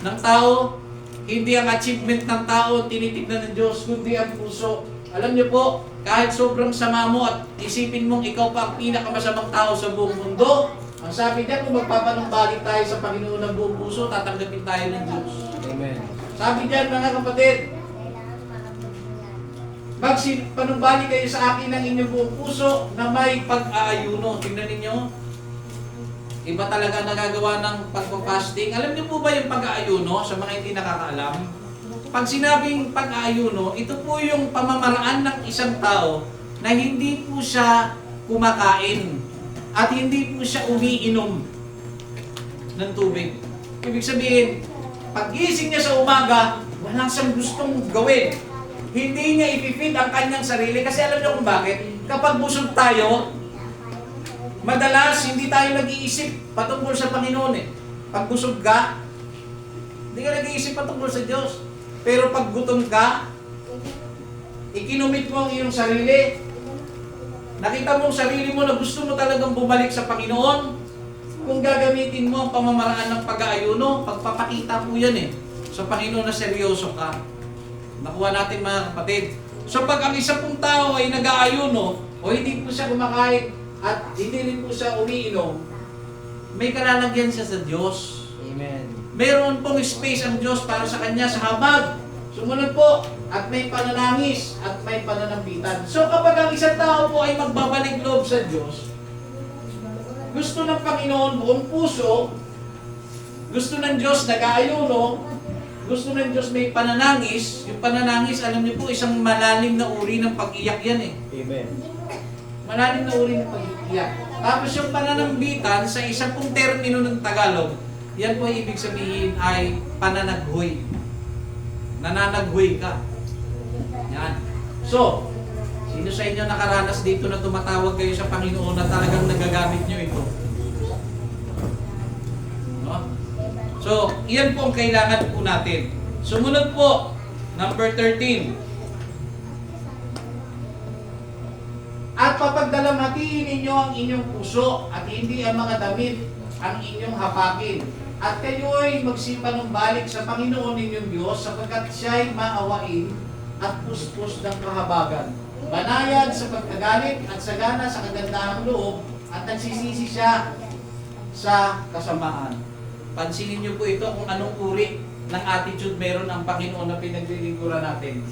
S1: ng tao, hindi ang achievement ng tao ang tinitignan ng Diyos, kundi ang puso. Alam niyo po, kahit sobrang sama mo at isipin mong ikaw pa ang pinakamasamang tao sa buong mundo, ang sabi niya, kung magpapanumbalik tayo sa Panginoon ng buong puso, tatanggapin tayo ng Diyos.
S2: Amen.
S1: Sabi diyan mga kapatid, magpanumbalik kayo sa akin ng inyong buong puso na may pag-aayuno. Tingnan ninyo, iba talaga nagagawa ng pagpapasting. Alam niyo po ba yung pag-aayuno sa mga hindi nakakaalam? Pag sinabing pag-aayuno, ito po yung pamamaraan ng isang tao na hindi po siya kumakain at hindi po siya umiinom ng tubig. Ibig sabihin, pag-gising niya sa umaga, walang siyang gustong gawin. Hindi niya ipipid ang kanyang sarili. Kasi alam niyo kung bakit? Kapag busog tayo, madalas hindi tayo nag-iisip patungkol sa Panginoon eh. Pag busog ka, hindi ka nag-iisip patungkol sa Diyos. Pero pag gutom ka, ikinumit mo ang iyong sarili, nakita mo ang sarili mo na gusto mo talagang bumalik sa Panginoon, kung gagamitin mo ang pamamaraan ng pag-aayuno, pagpapakita po yan eh, sa Panginoon na seryoso ka. Nakuha natin mga kapatid. So pag ang isa pong tao ay nag-aayuno, o hindi po siya kumakain, at hindi rin po siya umiinom, may kalalagyan siya sa Diyos.
S2: Amen.
S1: Meron pong space ang Diyos para sa kanya sa habag. Sumunod po, at may pananangis, at may pananambitan. So kapag ang isang tao po ay magbabalik loob sa Diyos, gusto ng Panginoon buong puso, gusto ng Diyos nag-aayuno, gusto ng Diyos may pananangis. Yung pananangis, alam niyo po, isang malalim na uri ng pag-iyak yan eh.
S2: Amen.
S1: Malalim na uri ng pag-iyak. Tapos yung pananambitan, sa isang pong termino ng Tagalog, yan po ibig sabihin ay pananaghoy. Nananaghoy ka. Yan. So, sino sa inyo nakaranas dito na tumatawag kayo sa Panginoon na talagang nagagamit nyo ito? No? So, iyan po ang kailangan po natin. Sumunod po, number 13. At papagdalamatiin ninyo ang inyong puso at hindi ang mga damit ang inyong hapakin. At kayo'y magsipanumbalik sa Panginoon ninyong Diyos sapagkat siya'y maawain at puspos ng kahabagan. Banayad sa pagkagalit at sagana sa kagandahang loob at nagsisisi siya sa kasamaan. Pansinin niyo po ito kung anong uri ng attitude meron ang Panginoon na pinaglilingkuran natin.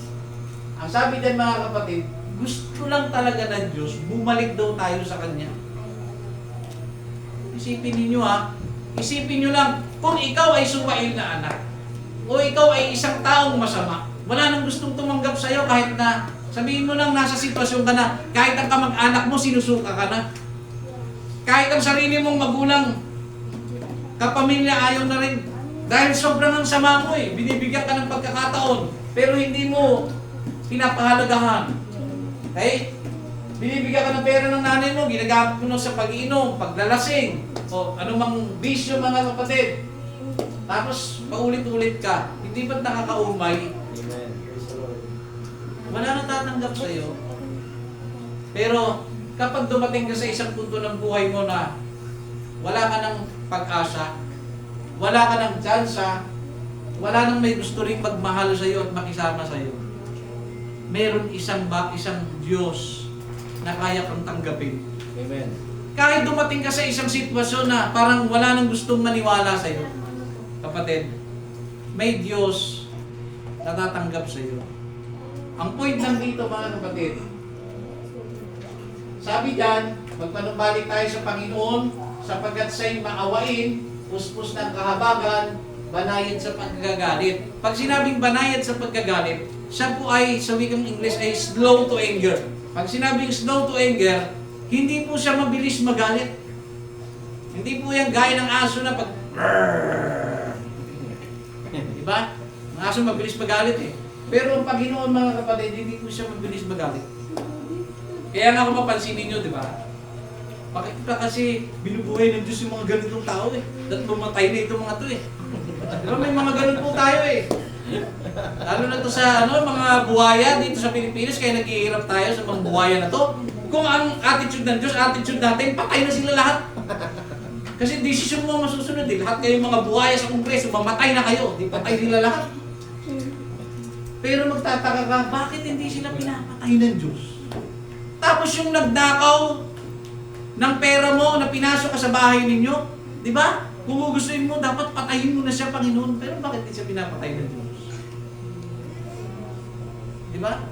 S1: Ang sabi din mga kapatid, gusto lang talaga ng Diyos, bumalik daw tayo sa Kanya. Isipin ninyo ha, isipin nyo lang, kung ikaw ay suwail na anak, o ikaw ay isang taong masama, wala nang gustong tumanggap sa'yo kahit na, sabihin mo lang nasa sitwasyon ka na, kahit ang kamag-anak mo, sinusuka ka na. Kahit ang sarili mong magulang, kapamilya, ayaw na rin. Dahil sobrang ang sama mo eh. Binibigyan ka ng pagkakataon, pero hindi mo pinapahalagahan. Okay? Binibigyan ka ng pera ng nanay mo, ginagamit mo sa pag-iinom, paglalasing, o anumang bisyo mga kapatid. Tapos, paulit-ulit ka. Hindi ba't nakakaumay?
S2: Amen. Praise the Lord.
S1: Wala nang tatanggap sa'yo. Pero, kapag dumating ka sa isang punto ng buhay mo na wala ka ng pag-asa, wala ka ng tsansa, wala nang may gusto ring magmahal sa'yo at makisama sa'yo, meron isang Diyos na kaya kang tanggapin.
S2: Amen.
S1: Kahit dumating ka sa isang sitwasyon na parang wala nang gustong maniwala sa'yo, kapatid, may Diyos na tatanggap sa'yo. Ang point lang dito mga kapatid, sabi diyan, magpanumbalik tayo sa Panginoon sapagkat siya'y maawain, puspos ng kahabagan, banayad sa pagkagalit. Pag sinabing banayad sa pagkagalit, siya po ay, sa wikang English, ay slow to anger. Pag sinabing slow to anger, hindi po siya mabilis magalit. Hindi po yan gaya ng aso na pag... Diba? Ang aso mabilis magalit eh. Pero ang Panginoon mga kapatid, hindi po siya mabilis magalit. Kaya nga kung mapansin ninyo, di ba? Bakit pa kasi binubuhay ng Diyos yung mga ganitong tao eh? At bumatay na itong mga to eh. Di ba may mga ganun po tayo eh. Lalo na to sa mga buhaya dito sa Pilipinas, kaya naghihirap tayo sa mga buhaya na to. Kung ang attitude ng Diyos, attitude natin, patay na sila lahat. Kasi desisyon mo masusunod eh. Lahat kayong mga buhaya sa Kongreso, mamatay na kayo. Di patay nila lahat. Pero magtataka ka, bakit hindi sila pinapatay ng Diyos? Tapos yung nagnakaw ng pera mo na pinasok ka sa bahay ninyo, di ba? Kung gugustuhin mo, dapat patayin mo na siya, Panginoon. Pero bakit hindi siya pinapatay ng Diyos? Di ba?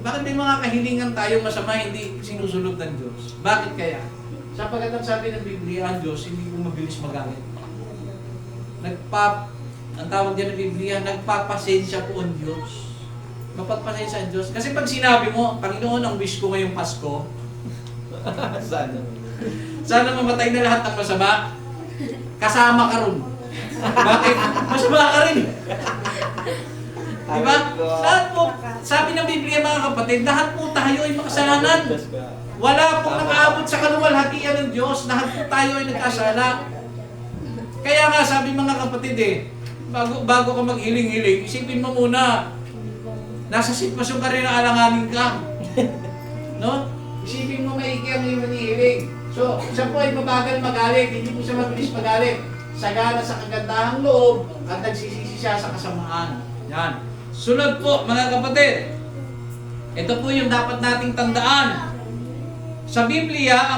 S1: Bakit may mga kahilingan tayong masama hindi sinusunod ng Diyos? Bakit kaya? Sapagkat ang sabi ng Biblia, ang Diyos hindi po mabilis magalit. Ang tawag diyan ng Biblia, nagpapasensya po ang Diyos. Mapagpasensya ang Diyos. Kasi pag sinabi mo, Panginoon, ang wish ko ngayong Pasko,
S2: Sana.
S1: sana mamatay na lahat ng masama, kasama ka ron. Bakit? Masama ka rin. Diba? Lahat po, sabi ng Biblia mga kapatid, lahat po tayo ay makasalanan. Wala pong nakaabot sa kaluwalhatian ng Diyos, lahat po tayo ay nagkasala. Kaya nga sabi mga kapatid bago ka maghiling-hiling, isipin mo muna, nasa sitwasyon ka rin na alanganin ka. No? Isipin mo maigi ang iyong hinihiling. So, siya po ay mabagal magalit, hindi po siya mabilis magalit. Sagana sa kagandahang loob at nagsisisi siya sa kasamaan. Yan. Sunod po, mga kapatid. Ito po yung dapat nating tandaan. Sa Biblia,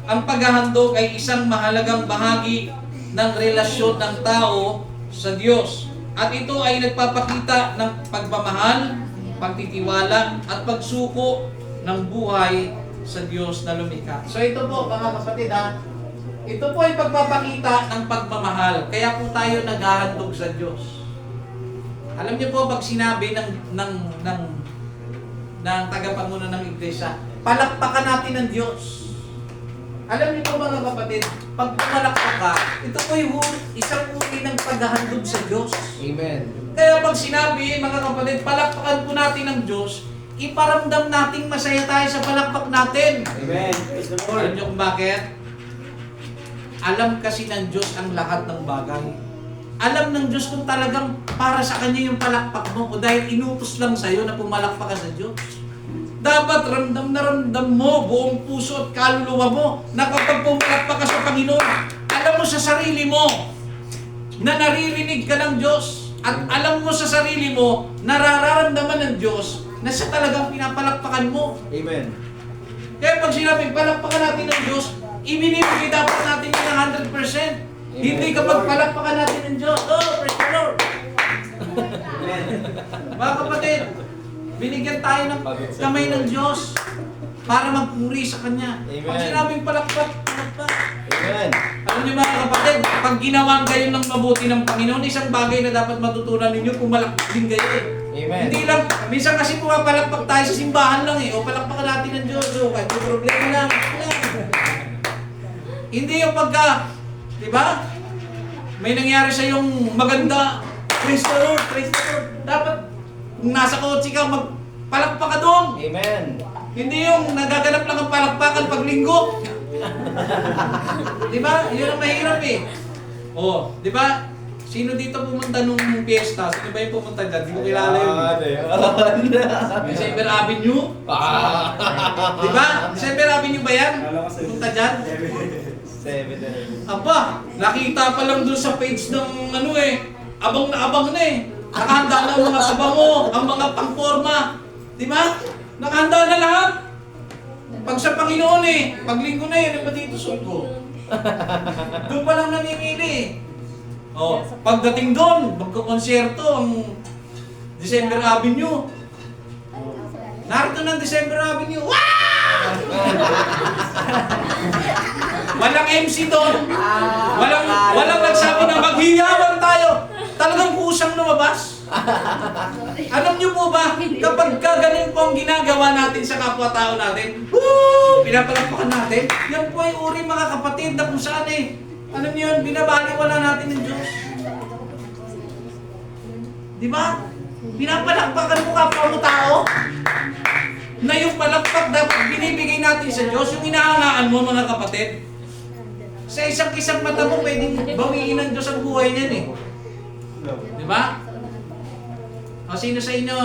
S1: ang paghahandog ay isang mahalagang bahagi ng relasyon ng tao sa Diyos. At ito ay nagpapakita ng pagmamahal, pagtitiwala, at pagsuko ng buhay sa Diyos na lumikha. So ito po mga kapatid ito po ay pagpapakita ng pagmamahal. Kaya po tayo naghahandog sa Diyos. Alam niyo po pag sinabi ng tagapangunan ng iglesia, palakpakan natin ng Diyos. Alam niyo po mga kapatid, pag pumalakpak ka, ito po yung isang uri ng paghahandog sa Diyos.
S2: Amen.
S1: Kaya pag sinabi, mga kapatid, palakpakan po natin ng Diyos, iparamdam nating masaya tayo sa palakpak natin.
S2: Amen. Praise the Lord.
S1: Alam niyo kung bakit? Alam kasi ng Diyos ang lahat ng bagay. Alam ng Diyos kung talagang para sa Kanya yung palakpak mo o dahil inutos lang sa'yo na pumalakpak ka sa Diyos. Dapat ramdam na ramdam mo buong puso at kaluluwa mo na kapag pumalakpak ka sa Panginoon, alam mo sa sarili mo na naririnig ka ng Diyos at alam mo sa sarili mo nararamdaman ng Diyos na siya talagang pinapalakpakan mo.
S2: Amen.
S1: Kaya pag sinabi, palakpakan natin ng Diyos, ibinibigay dapat natin yun ng 100%. Hindi kapag palakpakan natin ng Diyos. Oh, praise the Lord!
S2: Amen.
S1: Mga kapatid, binigyan tayo ng kamay ng Diyos para magpuri sa Kanya.
S2: Amen.
S1: Pag sinabing palakpak, palakpak.
S2: Amen.
S1: Alam niyo mga kapatid, pag ginawan kayo ng mabuti ng Panginoon, isang bagay na dapat matutunan ninyo, pumalakpak din kayo
S2: Amen.
S1: Hindi lang, minsan kasi pumapalakpak tayo sa simbahan lang o palakpakan natin ng Diyos, kahit may problema lang. Hindi yung pagka, di ba? May nangyari sa yung maganda. Praise the Lord, praise the Lord. Dapat, kung nasa kotse ka, magpalakpak ka doon.
S2: Amen.
S1: Hindi yung nagaganap lang ang palakpakan pag linggo. Di ba? Yun ang mahirap eh. Oh, di ba? Sino dito pumunta nung piyesta? Sino ba yung pumunta dyan? Hindi ko kilala yun. December Avenue? Di ba? December Avenue ba yan? Pumunta dyan?
S2: 7.
S1: Aba, nakita pa lang doon sa page ng ano eh. Abang na abang na eh. Nakahanda na ang mga sabango, ang mga pangforma. Di ba? Nakahanda na lahat. Pag sa Panginoon eh, paglinggo na yun, ba dito suko? Doon pa lang namimili eh. Oh, pagdating doon, magkukonsyerto ang December Avenue. Narito ng December Avenue. Wow! Walang MC doon. Walang nagsabi na maghiyawan tayo. Talagang kusang lumabas. Alam niyo po ba, kapag ganun po ang ginagawa natin sa kapwa-tao natin, woo! Pinapalakpakan natin, yan po ay uri mga kapatid na kung saan eh. Alam niyo yun, binabaliwala natin ng Diyos. Di ba? Pinapalakpakan mo kapwa mo tao, na yung palakpak dapat binibigay natin sa Diyos, yung inahangaan mo mga kapatid. Sa isang mata mo, pwedeng bawiin ng Diyos ang buhay niyan eh. Di ba? O sino sa inyo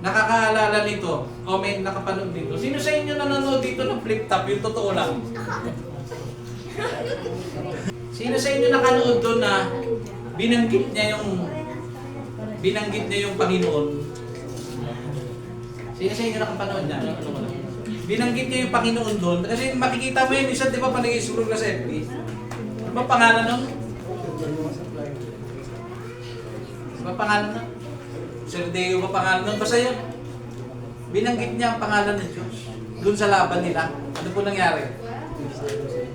S1: nakakaalala nito? O may nakapanood dito? Sino sa inyo nanonood dito ng flip top? Yung totoo lang. Sino sa inyo nakanood doon na binanggit niya yung Panginoon? Sino sa inyo nakapanood niya? Binanggit niya yung Panginoon doon. Kasi makikita mo yun, isa di ba pa nag-isulog na sa FB? Ano ba pangalan nun? Ano ba pangalan nun? Sir Deo ba pangalan nun? Basta yun. Binanggit niya ang pangalan ng Diyos. Doon sa laban nila. Ano po nangyari?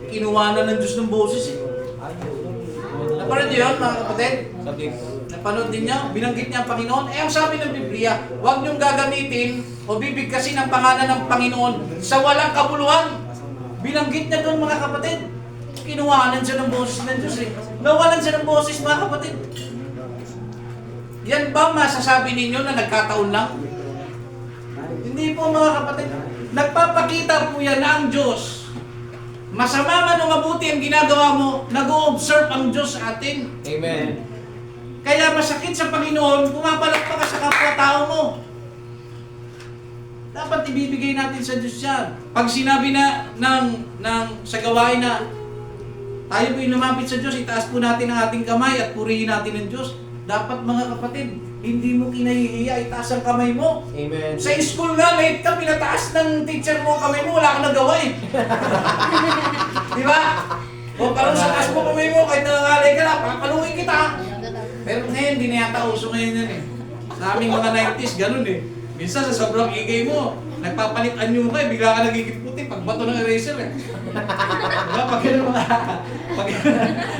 S1: Kinuha na ng Diyos ng boses eh. Napanood niyo yun mga kapatid? Napanood din niya? Binanggit niya ang Panginoon? Eh ang sabi ng Biblia, huwag niyong gagamitin o bibigkasin ang pangalan ng Panginoon sa walang kabuluhan. Binanggit niya doon mga kapatid. Kinuhanan siya ng boses ng Diyos eh. Nawalan siya ng boses mga kapatid. Yan ba masasabi ninyo na nagkataon lang? Hindi po mga kapatid. Nagpapakita po yan na ang Diyos. Masama man o mabuti ang ginagawa mo, nag-o-observe ang Diyos sa atin.
S2: Amen.
S1: Kaya masakit sa Panginoon, pumapalakpak ka sa kapwa-tao mo. Dapat ibibigay natin sa Diyos yan. Pag sinabi na sa gawain na tayo po'y lumapit sa Diyos, itaas po natin ang ating kamay at purihin natin ang Diyos. Dapat mga kapatid, hindi mo kinahihiya, itaas ang kamay mo.
S2: Amen.
S1: Sa school nga, late ka, pinataas ng teacher mo ang kamay mo, wala kang nagawa eh. Di ba? O parang sa taas mo kamay mo, kahit nangangalay ka na, papaluin kita. Pero ngayon, hindi na yata uso ngayon yan eh. Sa aming mga 90s, ganun eh. Minsan sa sobrang igay mo, nagpapalit anyo ka eh, bigla ka nagigit puti, pagbato ng eraser eh. Diba? Pag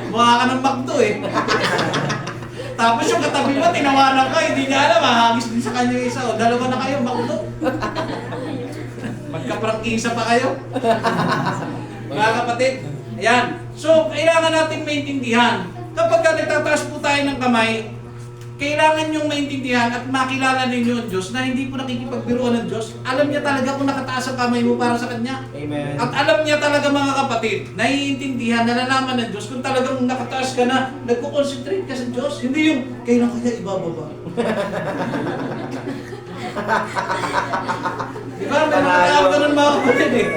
S1: mukha ka ng McDo eh. Tapos yung katabi mo, tinawanan ka, hindi niya alam, mahagis din sa kanya yung isa. O, dalawa na kayo, McDo. Magkaprangkisa pa kayo. Mga kapatid, ayan. So, kailangan natin maintindihan. Kapag nagtataas po tayo ng kamay, kailangan niyong maintindihan at makilala ninyo ang Diyos na hindi po nakikipagbiruan ng Diyos. Alam niya talaga kung nakataas ang kamay mo para sa Kanya.
S2: Amen.
S1: At alam niya talaga mga kapatid, naiintindihan, nalalaman ng Diyos kung talagang nakataas ka na, nagko-concentrate ka sa Diyos. Hindi yung, kailan kaya ibababa? Diba? May mga tao ganun mga kapatid eh.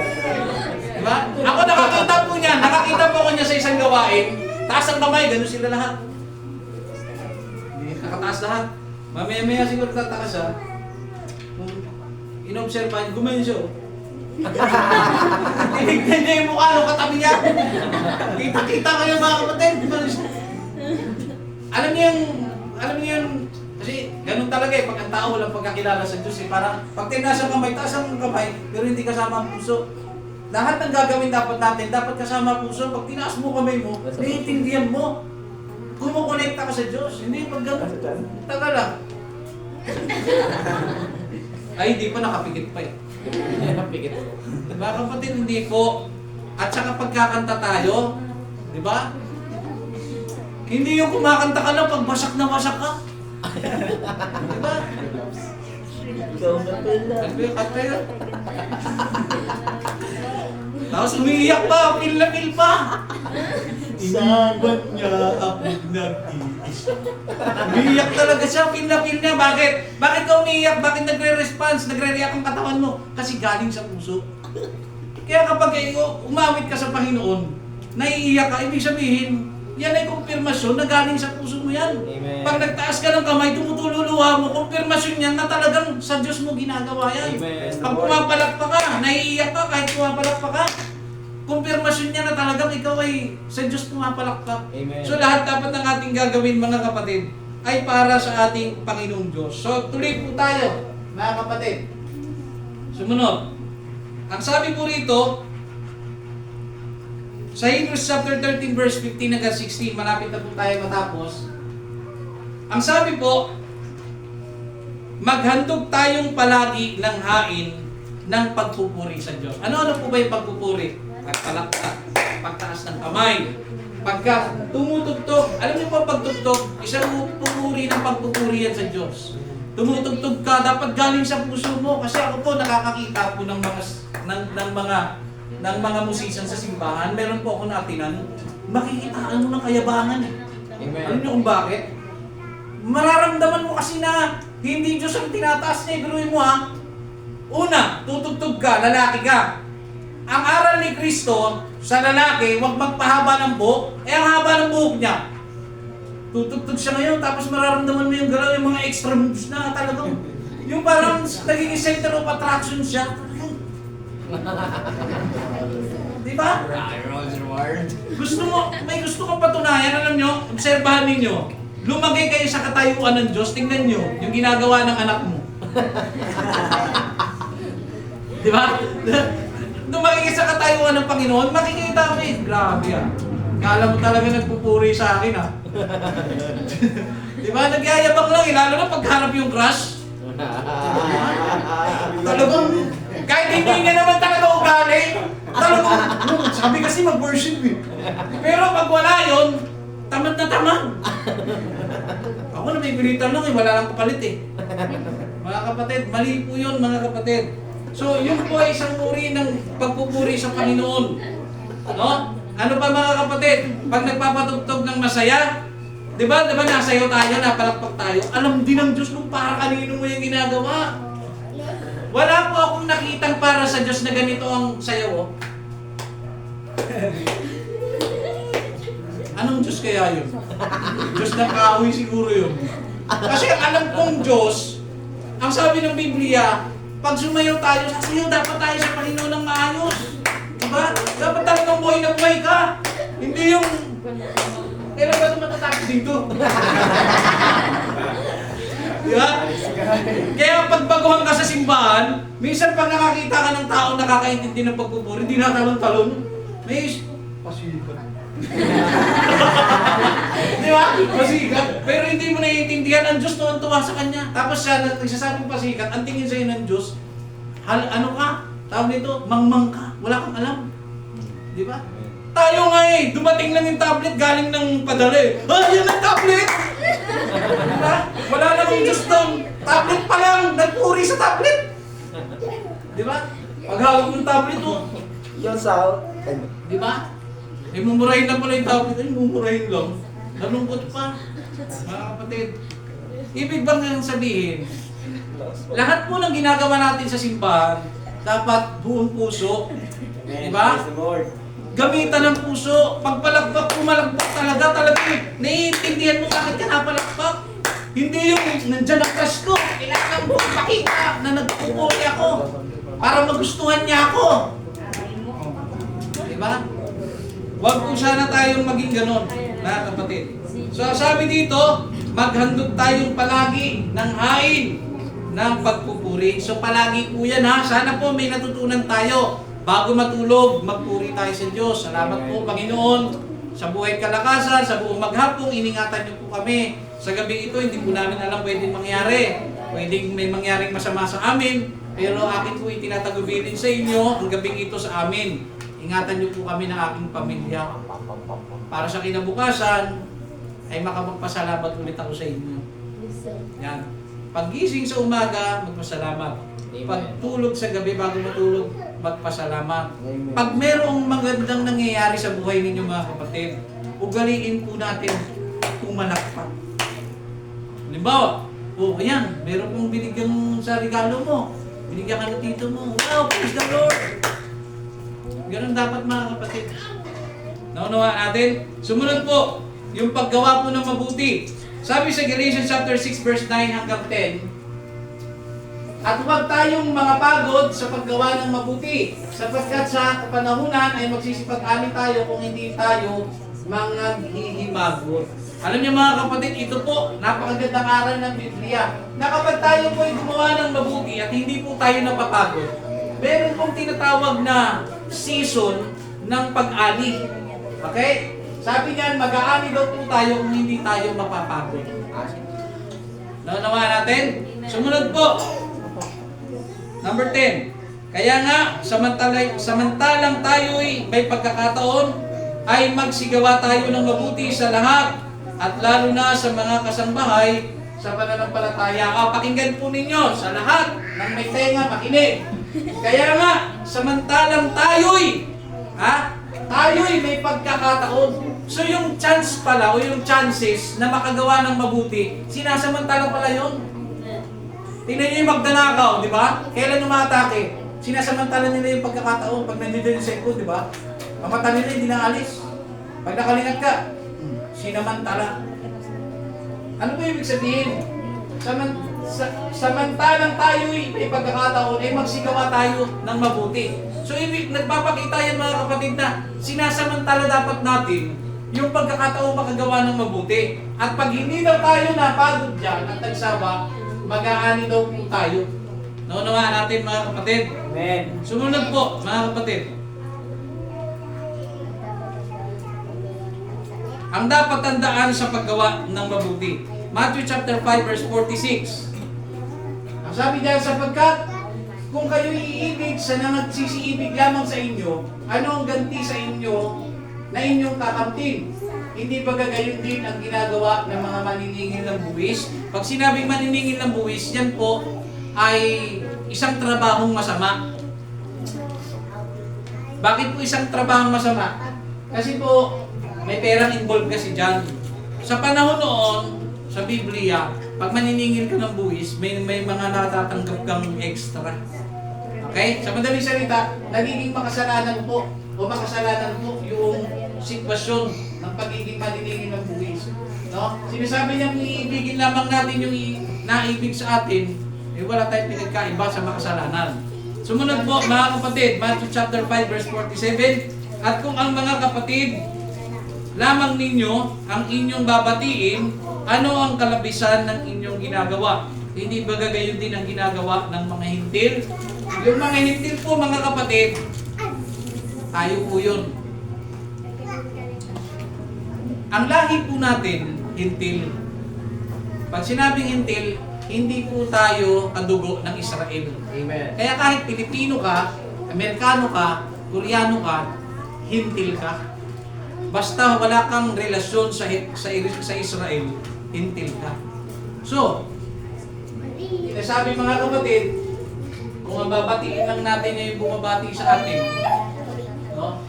S1: Diba? Ako nakakita po niya, nakakita po ko niya sa isang gawain, taas ang kamay, ganun sila lahat. Nakataas lahat. Mamaya-maya siguro tataas siya. Inobserbahan, gumayon siya. Tinignan niya yung mukha nung katabi niya. Kita-kita kayo mga kapatid. Alam niyo yung, kasi ganun talaga eh, pag ang tao walang pagkakilala sa Diyos eh, parang pag tinaas ang kamay, taas ang kamay, pero hindi kasama ang puso. Lahat ng gagawin dapat natin, dapat kasama ang puso. Pag tinaas mo kamay mo, naiintindihan mo. Kumukonekta ka sa Diyos, hindi pag gano'n. Taga lang. Ay, hindi pa nakapikit pa eh.
S2: Nakapikit.
S1: Mga kapatid, hindi po. At saka pagkakanta tayo, di ba? Hindi yung kumakanta ka lang pag wasak na wasak ka. Di ba?
S2: Ikaw na pala.
S1: Ano yung kanta yun? Tapos umiiyak pa, feel na feel pa. Iniwan niya ako nag-iis. Umiiyak talaga siya, feel na feel niya. Bakit? Bakit ka umiiyak? Bakit nagre-response? Nagre-react ang katawan mo? Kasi galing sa puso. Kaya kapag umawit ka sa Panginoon, naiiyak ka, ibig sabihin, yan ay kumpirmasyon na galing sa puso mo yan.
S2: Amen.
S1: Pag nagtaas ka ng kamay, tumutululuha mo, kumpirmasyon yan na talagang sa Diyos mo ginagawa yan.
S2: Amen.
S1: Pag pumapalakpa ka, naiiyak ka kahit pumapalakpa ka, kumpirmasyon niya na talagang ikaw ay sa Diyos pumapalakpak.
S2: Amen.
S1: So lahat dapat ng ating gagawin mga kapatid ay para sa ating Panginoong Diyos. So tuloy po tayo mga kapatid. Sumunod. Ang sabi po rito, sa Hebrews chapter 13 verse 15 hanggang 16, malapit na po tayo matapos. Ang sabi po, maghandog tayong palagi ng hain ng pagpupuri sa Diyos. Ano-ano po ba yung pagpupuri? Pagpalakpak, pagtaas ng kamay, pagka tumutugtog. Alam niyo po pagtugtog, isang pupuri ng pagpupuri yan sa Diyos. Tumutugtog ka, dapat galing sa puso mo. Kasi ako po nakakakita po ng mga musician sa simbahan. Meron po ako natinan, makikitaan mo ng kayabangan eh.
S2: Amen.
S1: Alam niyo kung bakit? Mararamdaman mo kasi na hindi Diyos ang tinataas niya. Iburuin mo ha. Una, tutugtog ka, lalaki ka. Ang aral ni Kristo sa lalaki, huwag magpahaba ng buhok, ang haba ng buhok niya. Tutugtog siya ngayon, tapos mararamdaman mo yung galaw, yung mga extra moves na talagang, yung parang naging center of attraction siya. Di ba? Gusto mo, may gusto kang patunayan, alam nyo, obserbahan ninyo, lumagay kayo sa katayuan ng Diyos, tingnan nyo, yung ginagawa ng anak mo. Di ba? Lumagay kayo sa katayuan ng Panginoon, makikita mo eh, grabe ah. Kala mo talaga nagpupuri sa akin ah. Di ba? Nagyayabang lang eh, lalo na pagharap yung crush. Talagang, kahit hindi niya naman talaga ugali, talagang, sabi kasi mag-worship eh. Pero pag wala yun, tamad na tamad. Ako napipilitan lang eh, wala lang kapalit eh. Mga kapatid, mali po yun mga kapatid. So, yun po ay isang uri ng pagpupuri sa Panginoon. No? Ano pa mga kapatid? Pag nagpapatugtog ng masaya, di ba nasayaw tayo, napalakpak tayo, alam din ng Diyos kung para kanino mo yung ginagawa. Wala po akong nakitang para sa Diyos na ganito ang sayaw. Oh. Anong Diyos kaya yun? Diyos ng kahoy siguro yun. Kasi ang alam kong Diyos, ang sabi ng Biblia, pag sumayaw tayo, sasayaw dapat tayo sa Panginoon ng maayos. Diba? Dapat talagang buhay na buhay ka. Hindi yung, kailan ba ito matatapos dito? Diba? Kaya pag baguhan ka sa simbahan, minsan pag nakakita ka ng tao nakakaintindi ng pagpupuri, hindi natalon-talon. May pasikat. Di ba? Pasikat. Pero hindi mo naiintindihan, ang Diyos tuwan-tuwa sa kanya. Tapos siya, nagsasabing pasikat, ang tingin sa'yo ng Diyos, ano ka? Tawag nito, mangmang ka. Wala kang alam. Di ba? Tayo nga eh, dumating lang yung tablet galing ng padala eh. Ah, yan ang tablet! Diba? Wala namang Diyos doon. Tablet pa lang, nagpuri sa tablet. Di ba? Pag hawak ng tablet mo,
S2: Yung sound.
S1: di ba? Eh, mumurahin na pala yung tablet. Ay, mumurahin lang. Nalungkot pa. Mga kapatid. Ibig bang nang sabihin, lahat po ng ginagawa natin sa simbahan, dapat buong puso. Di ba?
S2: Praise the Lord.
S1: Gamitan ng puso. Pagpalakpak, pumalakpak talaga eh. Naiintindihan mo bakit ka napalakpak. Hindi yung nandyan ang crush ko. Kailangan mo pakita na nagpupuri ako para magustuhan niya ako. Diba? Huwag po sana tayong maging ganon, mga kapatid. So sabi dito, maghandog tayong palagi ng hain ng pagpupuri. So palagi po yan ha. Sana po may natutunan tayo. Bago matulog, magpuri tayo sa Diyos. Salamat po, Panginoon, sa buhay kalakasan, sa buong maghapong, iningatan niyo po kami. Sa gabi ito, hindi po namin alam pwedeng mangyari. Pwedeng may mangyaring masama sa amin, pero akin po itinatagubilin sa inyo ang gabing ito sa amin. ingatan niyo po kami ng aking pamilya. Para sa kinabukasan, ay makapagpasalamat ulit ako sa inyo. Yan. Paggising sa umaga, magpasalamat. Pagtulog sa gabi bago matulog, magpasalamat. Pag merong magandang nangyayari sa buhay ninyo mga kapatid, ugaliin po natin pumalakpak. Halimbawa, ayan, meron pong binigyan sa regalo mo. Binigyan ka ng tito mo. Wow, praise the Lord! Ganun dapat mga kapatid. Naunawa natin. Sumunod po, yung paggawa po ng mabuti. Sabi sa Galatians chapter 6 verse 9 hanggang 10, at huwag tayong mga pagod sa paggawa ng mabuti, sapagkat sa kapanahunan ay magsisipag-ani tayo kung hindi tayo mga hihimagot. Alam niyo mga kapatid, ito po, napakagandang aral ng Biblia, na kapag tayo po ay gumawa ng mabuti at hindi po tayo napapagod, meron pong tinatawag na season ng pag-ani. Okay? Sabi niyan, mag-aani daw po tayo kung hindi tayo mapapagod. Naunawa natin? Sumunod po. Number 10. Kaya nga, samantalang tayo'y may pagkakataon, ay magsigawa tayo ng mabuti sa lahat, at lalo na sa mga kasambahay sa pananampalataya. Pakinggan po ninyo, sa lahat ng may tenga, makinig. Kaya nga, samantalang tayo'y may pagkakataon. So yung chance pala, o yung chances na makagawa ng mabuti, sinasamantala pala yun. Tingnan nyo yung magdanakaw, di ba? Kailan umatake? Sinasamantala nila yung pagkakataon. Pag nandiyan yung second, di ba? Ang mata nila hindi na alis. Pag nakalingat ka, sinamantala. Ano ba ibig sabihin? Samantalang tayo'y may pagkakataon, ay magsigawa tayo ng mabuti. So nagpapakita yan mga kapatid na sinasamantala dapat natin yung pagkakataon makagawa ng mabuti. At pag hindi daw tayo napagod dyan at nagsawa, mag-aani daw po tayo. Naunawaan natin mga kapatid.
S2: Amen.
S1: Sumunod po mga kapatid. Ang dapat tandaan sa paggawa ng mabuti. Matthew chapter 5 verse 46. Ang sabi diyan, sapagkat kung kayo iibig sa nagsisiibig lamang sa inyo, ano ang ganti sa inyo na inyong kakamtin? Hindi ba gagayon din ang ginagawa ng mga maniningil ng buwis? Pag sinabing maniningil ng buwis, yan po ay isang trabahong masama. Bakit po isang trabahong masama? Kasi po, may perang involved kasi dyan. Sa panahon noon, sa Biblia, pag maniningil ka ng buwis, may mga natatanggap kang extra. Okay? Sa madaling salita, nagiging makasalanan po o makasalanan po yung sitwasyon ng pagiging maniningil ng buwis. No? Sinasabi niyang iibigin lamang natin yung naibig sa atin, wala tayong pinagkaiba sa makasalanan. Sumunod po mga kapatid, Matthew chapter 5 verse 47, at kung ang mga kapatid lamang ninyo ang inyong babatiin, ano ang kalabisan ng inyong ginagawa? Hindi ba gagayon din ang ginagawa ng mga hintil? Yung mga hintil po mga kapatid, tayo po yun. Ang lahi po natin, hintil. Pag sinabing hintil, hindi po tayo kadugo ng Israel.
S2: Amen.
S1: Kaya kahit Pilipino ka, Amerikano ka, Koreano ka, hintil ka. Basta wala kang relasyon sa Israel, hintil ka. So, sinasabi mga kapatid, kung ang babatiin lang natin ay yung bumabati sa atin, no?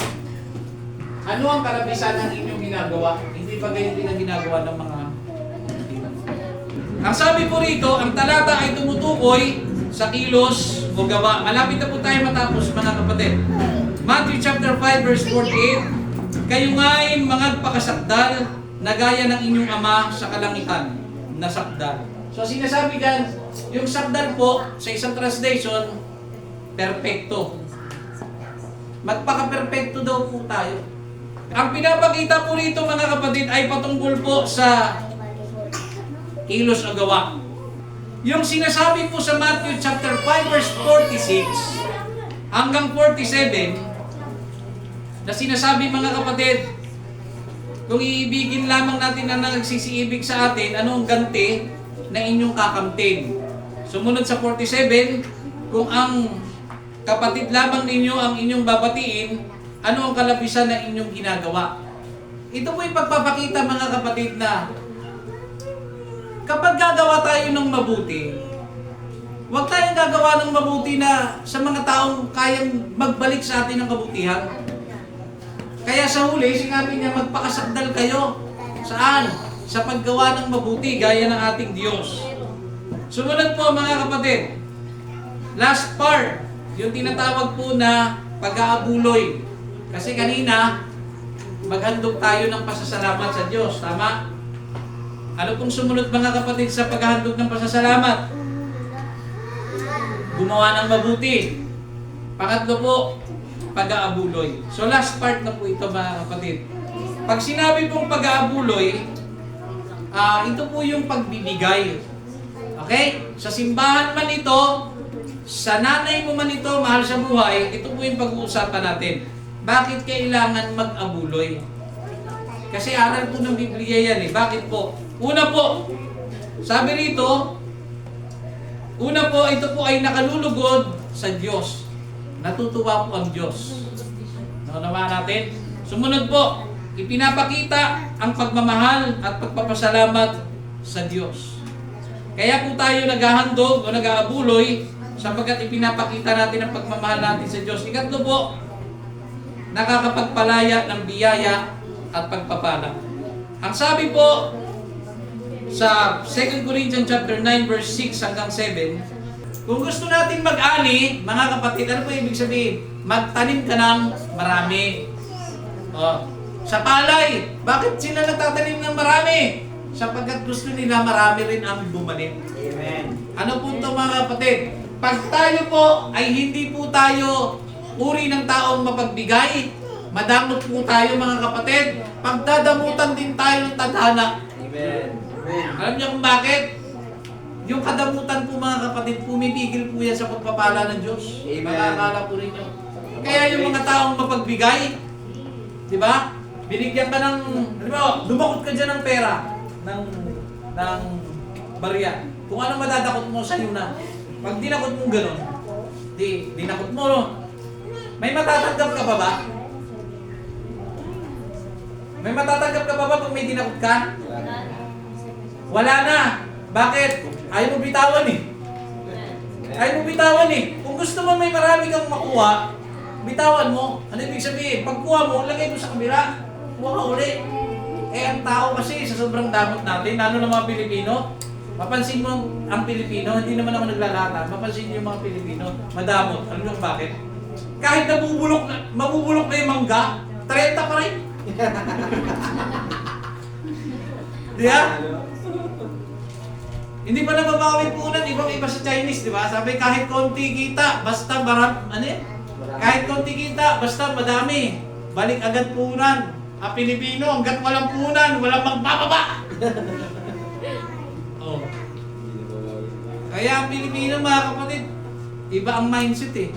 S1: Ano ang kalabisan ng inyong ginagawa? Hindi ba ganyan din ang ginagawa ng mga hintil? Ang sabi po rito, ang talata ay tumutukoy sa kilos o gawa. Malapit na po tayo matapos mga kapatid. Matthew chapter 5 verse 48, kayo nga'y mga pakasakdal na gaya ng inyong ama sa kalangitan na sakdal. So sinasabi dyan, yung sakdal po sa isang translation, perfecto. Magpaka-perfecto daw po tayo. Ang pinapakita po rito mga kapatid ay patungkol po sa kilos o gawa. Yung sinasabi po sa Matthew chapter 5 verse 46 hanggang 47 na sinasabi mga kapatid, kung iibigin lamang natin na nagsisiibig sa atin, ano ang ganti na inyong kakamtin? Sumunod sa 47, kung ang kapatid lamang ninyo ang inyong babatiin, ano ang kalapisan na inyong ginagawa. Ito po yung pagpapakita mga kapatid na kapag gagawa tayo ng mabuti, huwag tayong gagawa ng mabuti na sa mga taong kayang magbalik sa atin ng kabutihan. Kaya sa huli, sinabi niya, magpakasakdal kayo. Saan? Sa paggawa ng mabuti, gaya ng ating Diyos. Sumunod po mga kapatid, last part, yung tinatawag po na pag-aabuloy. Kasi kanina, maghandog tayo ng pasasalamat sa Diyos. Tama? Ano pong sumunod mga kapatid sa paghahandog ng pasasalamat? Gumawa ng mabuti. Pangatlo po, pag-aabuloy. So last part na po ito mga kapatid. Pag sinabi pong pag-aabuloy, ito po yung pagbibigay. Okay? Sa simbahan man ito, sa nanay mo man ito, mahal sa buhay, ito po yung pag-uusapan natin. Bakit kailangan mag-abuloy? Kasi aral po ng Biblia yan eh. Bakit po? Una po, sabi rito, una po, ito po ay nakalulugod sa Diyos. Natutuwa po ang Diyos. Naunawaan natin? Sumunod po, ipinapakita ang pagmamahal at pagpapasalamat sa Diyos. Kaya po tayo naghahandog o nag-aabuloy sapagkat ipinapakita natin ang pagmamahal natin sa Diyos. Ikatlo po, nakakapagpalaya ng biyaya at pagpapala. Ang sabi po sa 2 Corinthians chapter 9 verse 6 hanggang 7, kung gusto natin mag-ani, mga kapatid, ano po ibig sabihin? Magtanim ka ng marami. Sa palay, bakit sila nagtatanim ng marami? Sapagkat gusto nila marami rin ang bumanim.
S2: Amen.
S1: Ano po ito mga kapatid? Pag tayo po ay hindi po tayo uri ng taong mapagbigay, madamot po tayo mga kapatid, pagdadamutan din tayo ng tadhana.
S2: Amen.
S1: Alam niyo kung bakit? Yung kadamutan po mga kapatid, pumipigil po yan sa pagpapala ng Diyos.
S2: Amen.
S1: Makakala po rin yun. Kaya yung mga taong mapagbigay, di ba? Binigyan ka ng, di ba, dumakot ka dyan ng pera, ng barya. Kung ano madadakot mo, sa'yo na. Pag dinakot mo gano'n, dinakot mo, no? May matatanggap ka pa ba? May matatanggap ka pa ba kung may dinakot ka? Wala na. Bakit? Ayaw mo bitawan eh. Ayaw mo bitawan eh. Kung gusto mo may marami kang makuha, bitawan mo. Ano ibig sabihin? Pagkuha mo, lagay mo sa kamera. Kuha ka uli. Eh ang tao kasi sa sobrang damot natin, lalo ng mga Pilipino, mapansin mo ang Pilipino, hindi naman ako naglalata, mapansin niyo yung mga Pilipino, madamot. Alam niyo kung bakit? Kahit mabubulok na yung mangga, 30 pa rin. Di ba? Hindi pa nababawi punan, ibang-iba sa Chinese, di ba? Sabi kahit konti kita, basta kahit konti kita, basta madami. Balik agad punan. Ang Pilipino, hanggat walang punan, walang magbababa. Oh. Kaya ang Pilipino, mga kapatid, iba ang mindset eh.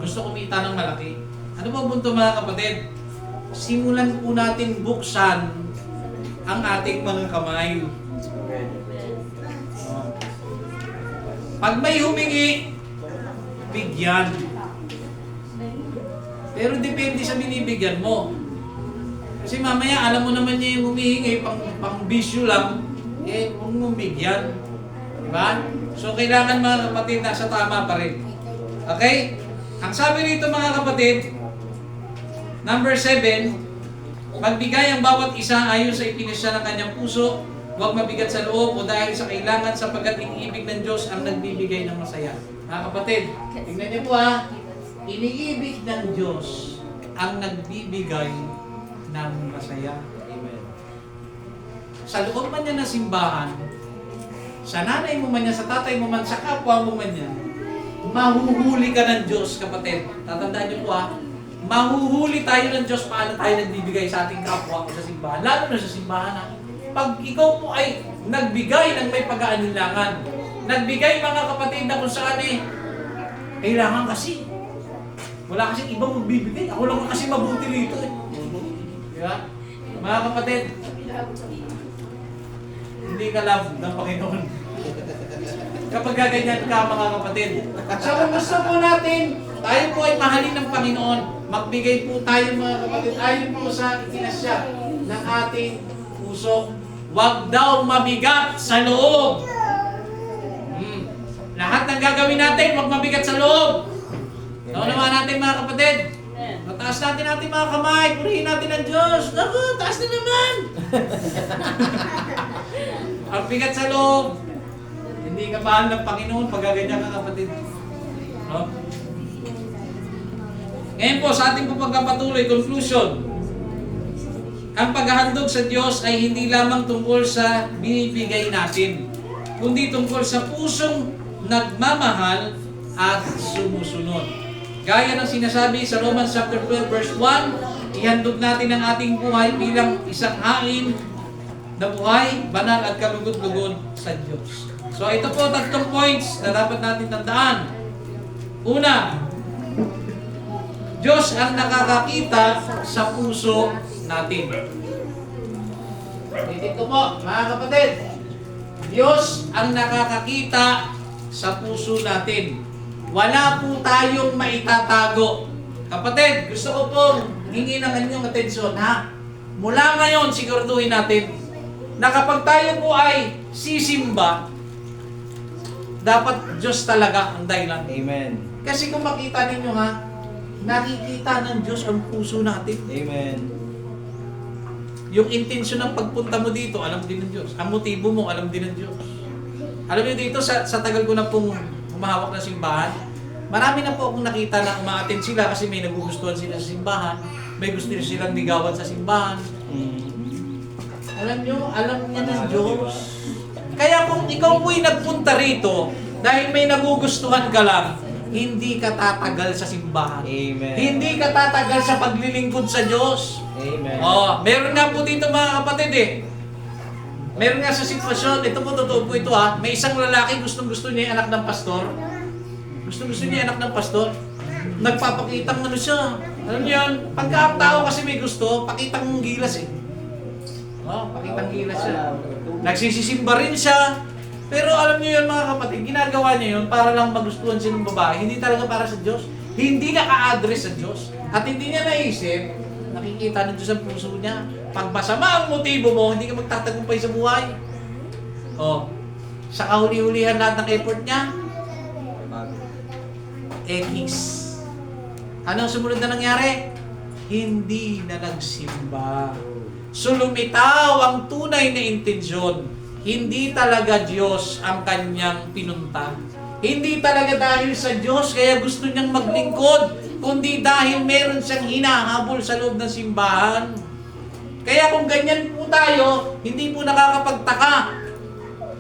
S1: Gusto kumita ng malaki. Ano po punto mga kapatid? Simulan po natin buksan ang ating mga kamay. Pag may humingi, bigyan. Pero depende sa binibigyan mo. Kasi mamaya, alam mo naman niya yung humihingi, pang bisyo lang, eh, huwag mong bigyan. Diba? So, kailangan mga kapatid, nasa tama pa rin. Okay? Ang sabi rito mga kapatid, number 7, magbigay ang bawat isa ayon sa ipinasya ng kanyang puso, huwag mabigat sa loob o dahil sa kailangan sapagkat iniibig ng Diyos ang nagbibigay ng masaya. Mga kapatid, tingnan niyo po ha, iniibig ng Diyos ang nagbibigay ng masaya. Amen. Sa loob man niya ng simbahan, sa nanay mo man yan, sa tatay mo man, sa kapwa mo man yan, mahuhuli ka ng Diyos, kapatid. Tatandaan niyo po ha, mahuhuli tayo ng Diyos paano tayo nagbibigay sa ating kapwa o sa simbahan. Lalo na sa simbahan ha. Pag ikaw po ay nagbigay ng may pag-aanilangan, nagbigay mga kapatid na kung saan eh, kailangan kasi. Wala kasi ibang magbibigay. Ako lang kasi mabuti rito eh. Diba? Mga kapatid, hindi ka love ng Panginoon. Kapag gaganyan ka mga kapatid. So kung gusto po natin, tayo po ay mahalin ng Panginoon. magbigay po tayo mga kapatid, ayon po sa itinasya ng ating puso, wag daw mabigat sa loob. Lahat ng gagawin natin, wag mabigat sa loob. Naman natin mga kapatid. Mataas natin ating mga kamay, purihin natin ang Diyos. Naku, taas na naman. Ang bigat sa loob. Hindi ka mahal ng Panginoon pag gaganyan ka kapatid. No? Ngayon po, sa ating po pagkapatuloy, conclusion. Ang paghahandog sa Diyos ay hindi lamang tungkol sa binibigay natin, kundi tungkol sa pusong nagmamahal at sumusunod. Gaya ng sinasabi sa Romans chapter 12 verse 1, ihandog natin ang ating buhay bilang isang hain na buhay, banal at kalugod-lugod sa Diyos. So ito po 3 points na dapat natin tandaan. Una, Diyos ang nakakakita sa puso natin. Dito po, mga kapatid. Diyos ang nakakakita sa puso natin. Wala po tayong maitatago. Kapatid, gusto ko pong hingi ng inyong atensyon, ha? Mula ngayon, siguraduhin natin na kapag tayo po ay sisimba, dapat Diyos talaga ang dahilan.
S2: Amen.
S1: Kasi kung makita ninyo, ha, nakikita ng Diyos ang puso natin.
S2: Amen.
S1: Yung intensyon ng pagpunta mo dito, alam din ng Diyos. Ang motibo mo, alam din ng Diyos. Alam niyo dito, sa tagal ko na pong humahawak ng simbahan, marami na po akong nakita na umaattend sila kasi may nagugustuhan sila sa simbahan, may gusto silang ligawan sa simbahan. Alam niya ng Diyos. Kaya kung ikaw po'y nagpunta rito, dahil may nagugustuhan ka lang, hindi ka tatagal sa simbahan.
S2: Amen.
S1: Hindi ka tatagal sa paglilingkod sa Diyos.
S2: Amen.
S1: Oh, meron nga po dito mga kapatid eh. Meron nga sa sitwasyon, ito po totoo po ito ha, may isang lalaki gustong-gusto niya yung anak ng pastor. Gustong-gusto niya yung anak ng pastor. Nagpapakitang ano siya. Alam niyo yan, pagka ang tao kasi may gusto, pakitang gilas eh. Oh, pakitang gilas siya. Nagsisisimba rin siya. Pero alam niyo yun mga kapatid, ginagawa niya yun para lang magustuhan siya ng babae. Hindi talaga para sa Diyos. Hindi naka-address sa Diyos. At hindi niya naisip, nakikita ng Diyos ang puso niya. Pag masama ang motibo mo, hindi ka magtatagumpay sa buhay. Oh, sa kahuli-hulihan lahat ng effort niya, X. Anong sumunod na nangyari? Hindi na nagsimba. So lumitaw ang tunay na intensyon. Hindi talaga Diyos ang kanyang pinunta. Hindi talaga dahil sa Diyos kaya gusto niyang maglingkod, kundi dahil meron siyang hinahabol sa loob ng simbahan. Kaya kung ganyan po tayo, hindi po nakakapagtaka.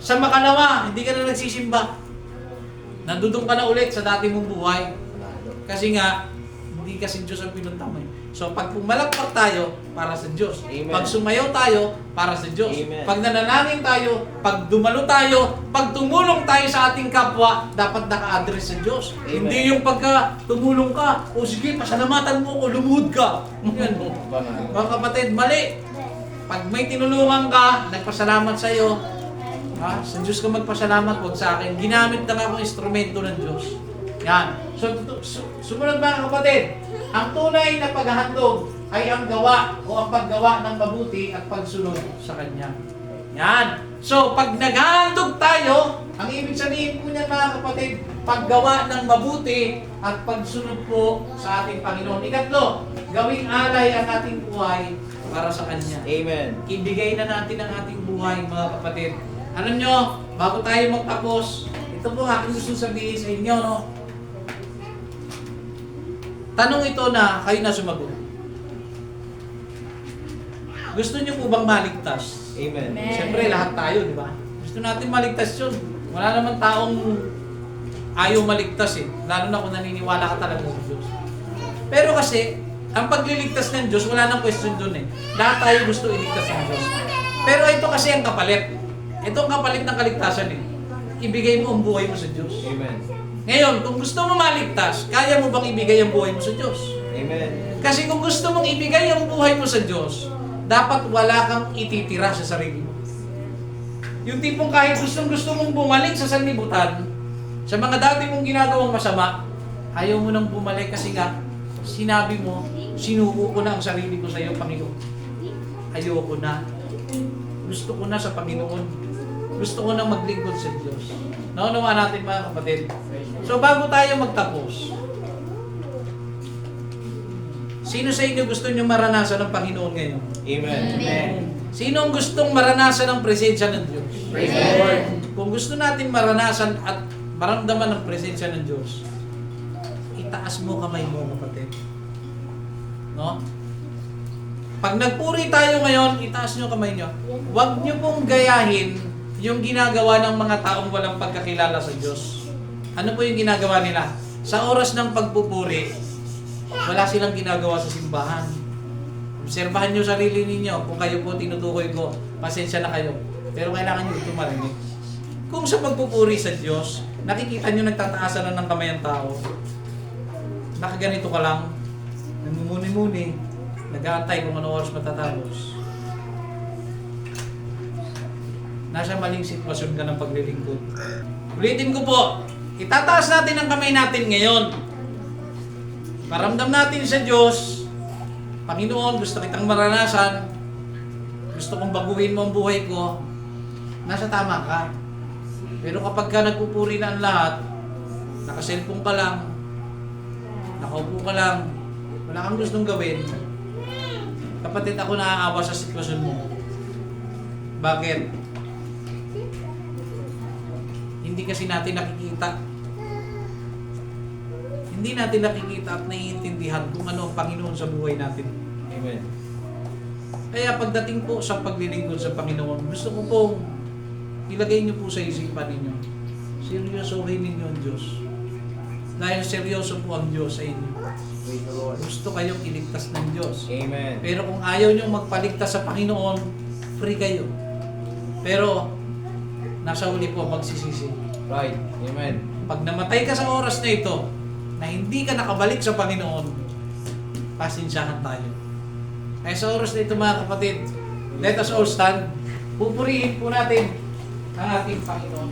S1: Sa makalawa, hindi ka na nagsisimba. Nandudong ka na ulit sa dati mong buhay. Kasi nga, hindi kasi Diyos ang pinunta mo. So pag pumalakpak tayo, para sa Diyos.
S2: Amen.
S1: Pag sumayaw tayo, para sa Diyos.
S2: Amen.
S1: Pag nanalangin tayo, pag dumalo tayo, pag tumulong tayo sa ating kapwa, dapat naka-address sa Diyos.
S2: Amen.
S1: Hindi yung pagka tumulong ka, o sige, pasalamatan mo ko, lumuhod ka. Yan. Mga kapatid, mali. Pag may tinulungan ka, nagpasalamat sa iyo, ha? Sa Diyos ka magpasalamat, huwag sa akin. Ginamit lang akong instrumento ng Diyos. Yan. So, sumunod mga kapatid, ang tunay na paghahandog ay ang gawa o ang paggawa ng mabuti at pagsunod sa Kanya. Yan. So, pag naghahandog tayo, ang ibig sabihin po niyan mga kapatid, paggawa ng mabuti at pagsunod po sa ating Panginoon. Ikatlo, gawing alay ang ating buhay para sa Kanya.
S2: Amen.
S1: Ibigay na natin ang ating buhay mga kapatid. Alam nyo, bago tayo magtapos, ito po aking gusto sabihin sa inyo, no? Tanong ito na kayo na sumagot. Gusto niyo po bang maligtas?
S2: Amen.
S1: Siyempre, lahat tayo, di ba? Gusto natin maligtas yun. Wala naman taong ayaw maligtas eh. Lalo na kung naniniwala ka talaga sa Diyos. Pero kasi, ang pagliligtas ng Diyos, wala nang question dun eh. Lahat tayo gusto iligtas ng Diyos. Pero ito kasi ang kapalit. Ito ang kapalit ng kaligtasan eh. Ibigay mo ang buhay mo sa Diyos.
S2: Amen.
S1: Ngayon, kung gusto mo maligtas, kaya mo bang ibigay ang buhay mo sa Diyos?
S2: Amen.
S1: Kasi kung gusto mong ibigay ang buhay mo sa Diyos, dapat wala kang ititira sa sarili mo. Yung tipong kahit gusto mong bumalik sa sanlibutan, sa mga dati mong ginagawang masama, ayaw mo nang bumalik kasi nga, sinabi mo, sinuko ko na ang sarili ko sa iyo, Panginoon. Ayoko na. Gusto ko na sa Panginoon. Gusto ko na maglingkod sa Diyos. Naunawa natin mga kapatid. So bago tayo magtapos, sino sa inyo gusto nyo maranasan ng Panginoon ngayon?
S3: Amen.
S1: Sino ang gustong maranasan ng presensya ng Diyos?
S3: Praise the Lord.
S1: Kung gusto natin maranasan at maramdaman ng presensya ng Diyos, itaas mo kamay mo, kapatid. No? Pag nagpuri tayo ngayon, itaas nyo kamay nyo. Huwag nyo pong gayahin yung ginagawa ng mga taong walang pagkakilala sa Diyos. Ano po yung ginagawa nila? Sa oras ng pagpupuri, wala silang ginagawa sa simbahan. Obserbahan nyo sarili ninyo. Kung kayo po tinutukoy ko, pasensya na kayo. Pero kailangan nyo ito marinig. Kung sa pagpupuri sa Diyos, nakikita nyo nagtataasan na ng kamay ang tao, nakaganito ka lang, namumuni-muni, nag-aantay kung ano oras matatapos. Nasa maling sitwasyon ka ng paglilingkod. Ulitin ko po, itataas natin ang kamay natin ngayon. Paramdam natin sa Diyos, Panginoon, gusto kitang maranasan, gusto kong baguhin mo ang buhay ko, nasa tama ka. Pero kapag ka nagpupuri na ang lahat, nakaselfone ka lang, nakaupo ka lang, wala kang gustong gawin, kapatid, ako naaawa sa sitwasyon mo. Bakit? Hindi kasi natin nakikita. Hindi natin nakikita at naiintindihan kung ano ang Panginoon sa buhay natin.
S3: Amen.
S1: Kaya pagdating po sa paglilingkod sa Panginoon, gusto ko pong ilagay niyo po sa isipan ninyo. Seryosohin ninyo ang Diyos. Dahil seryoso po ang Diyos sa inyo.
S3: Praise the Lord.
S1: Gusto kayong iligtas ng Diyos.
S3: Amen.
S1: Pero kung ayaw nyo magpaligtas sa Panginoon, free kayo. Pero, nasa huli po ang magsisisi.
S3: Right. Amen.
S1: Pag namatay ka sa oras na ito, na hindi ka nakabalik sa Panginoon, pasensyahan tayo. Kaya sa oras na ito mga kapatid, let us all stand. Pupurihin po natin ang ating Panginoon.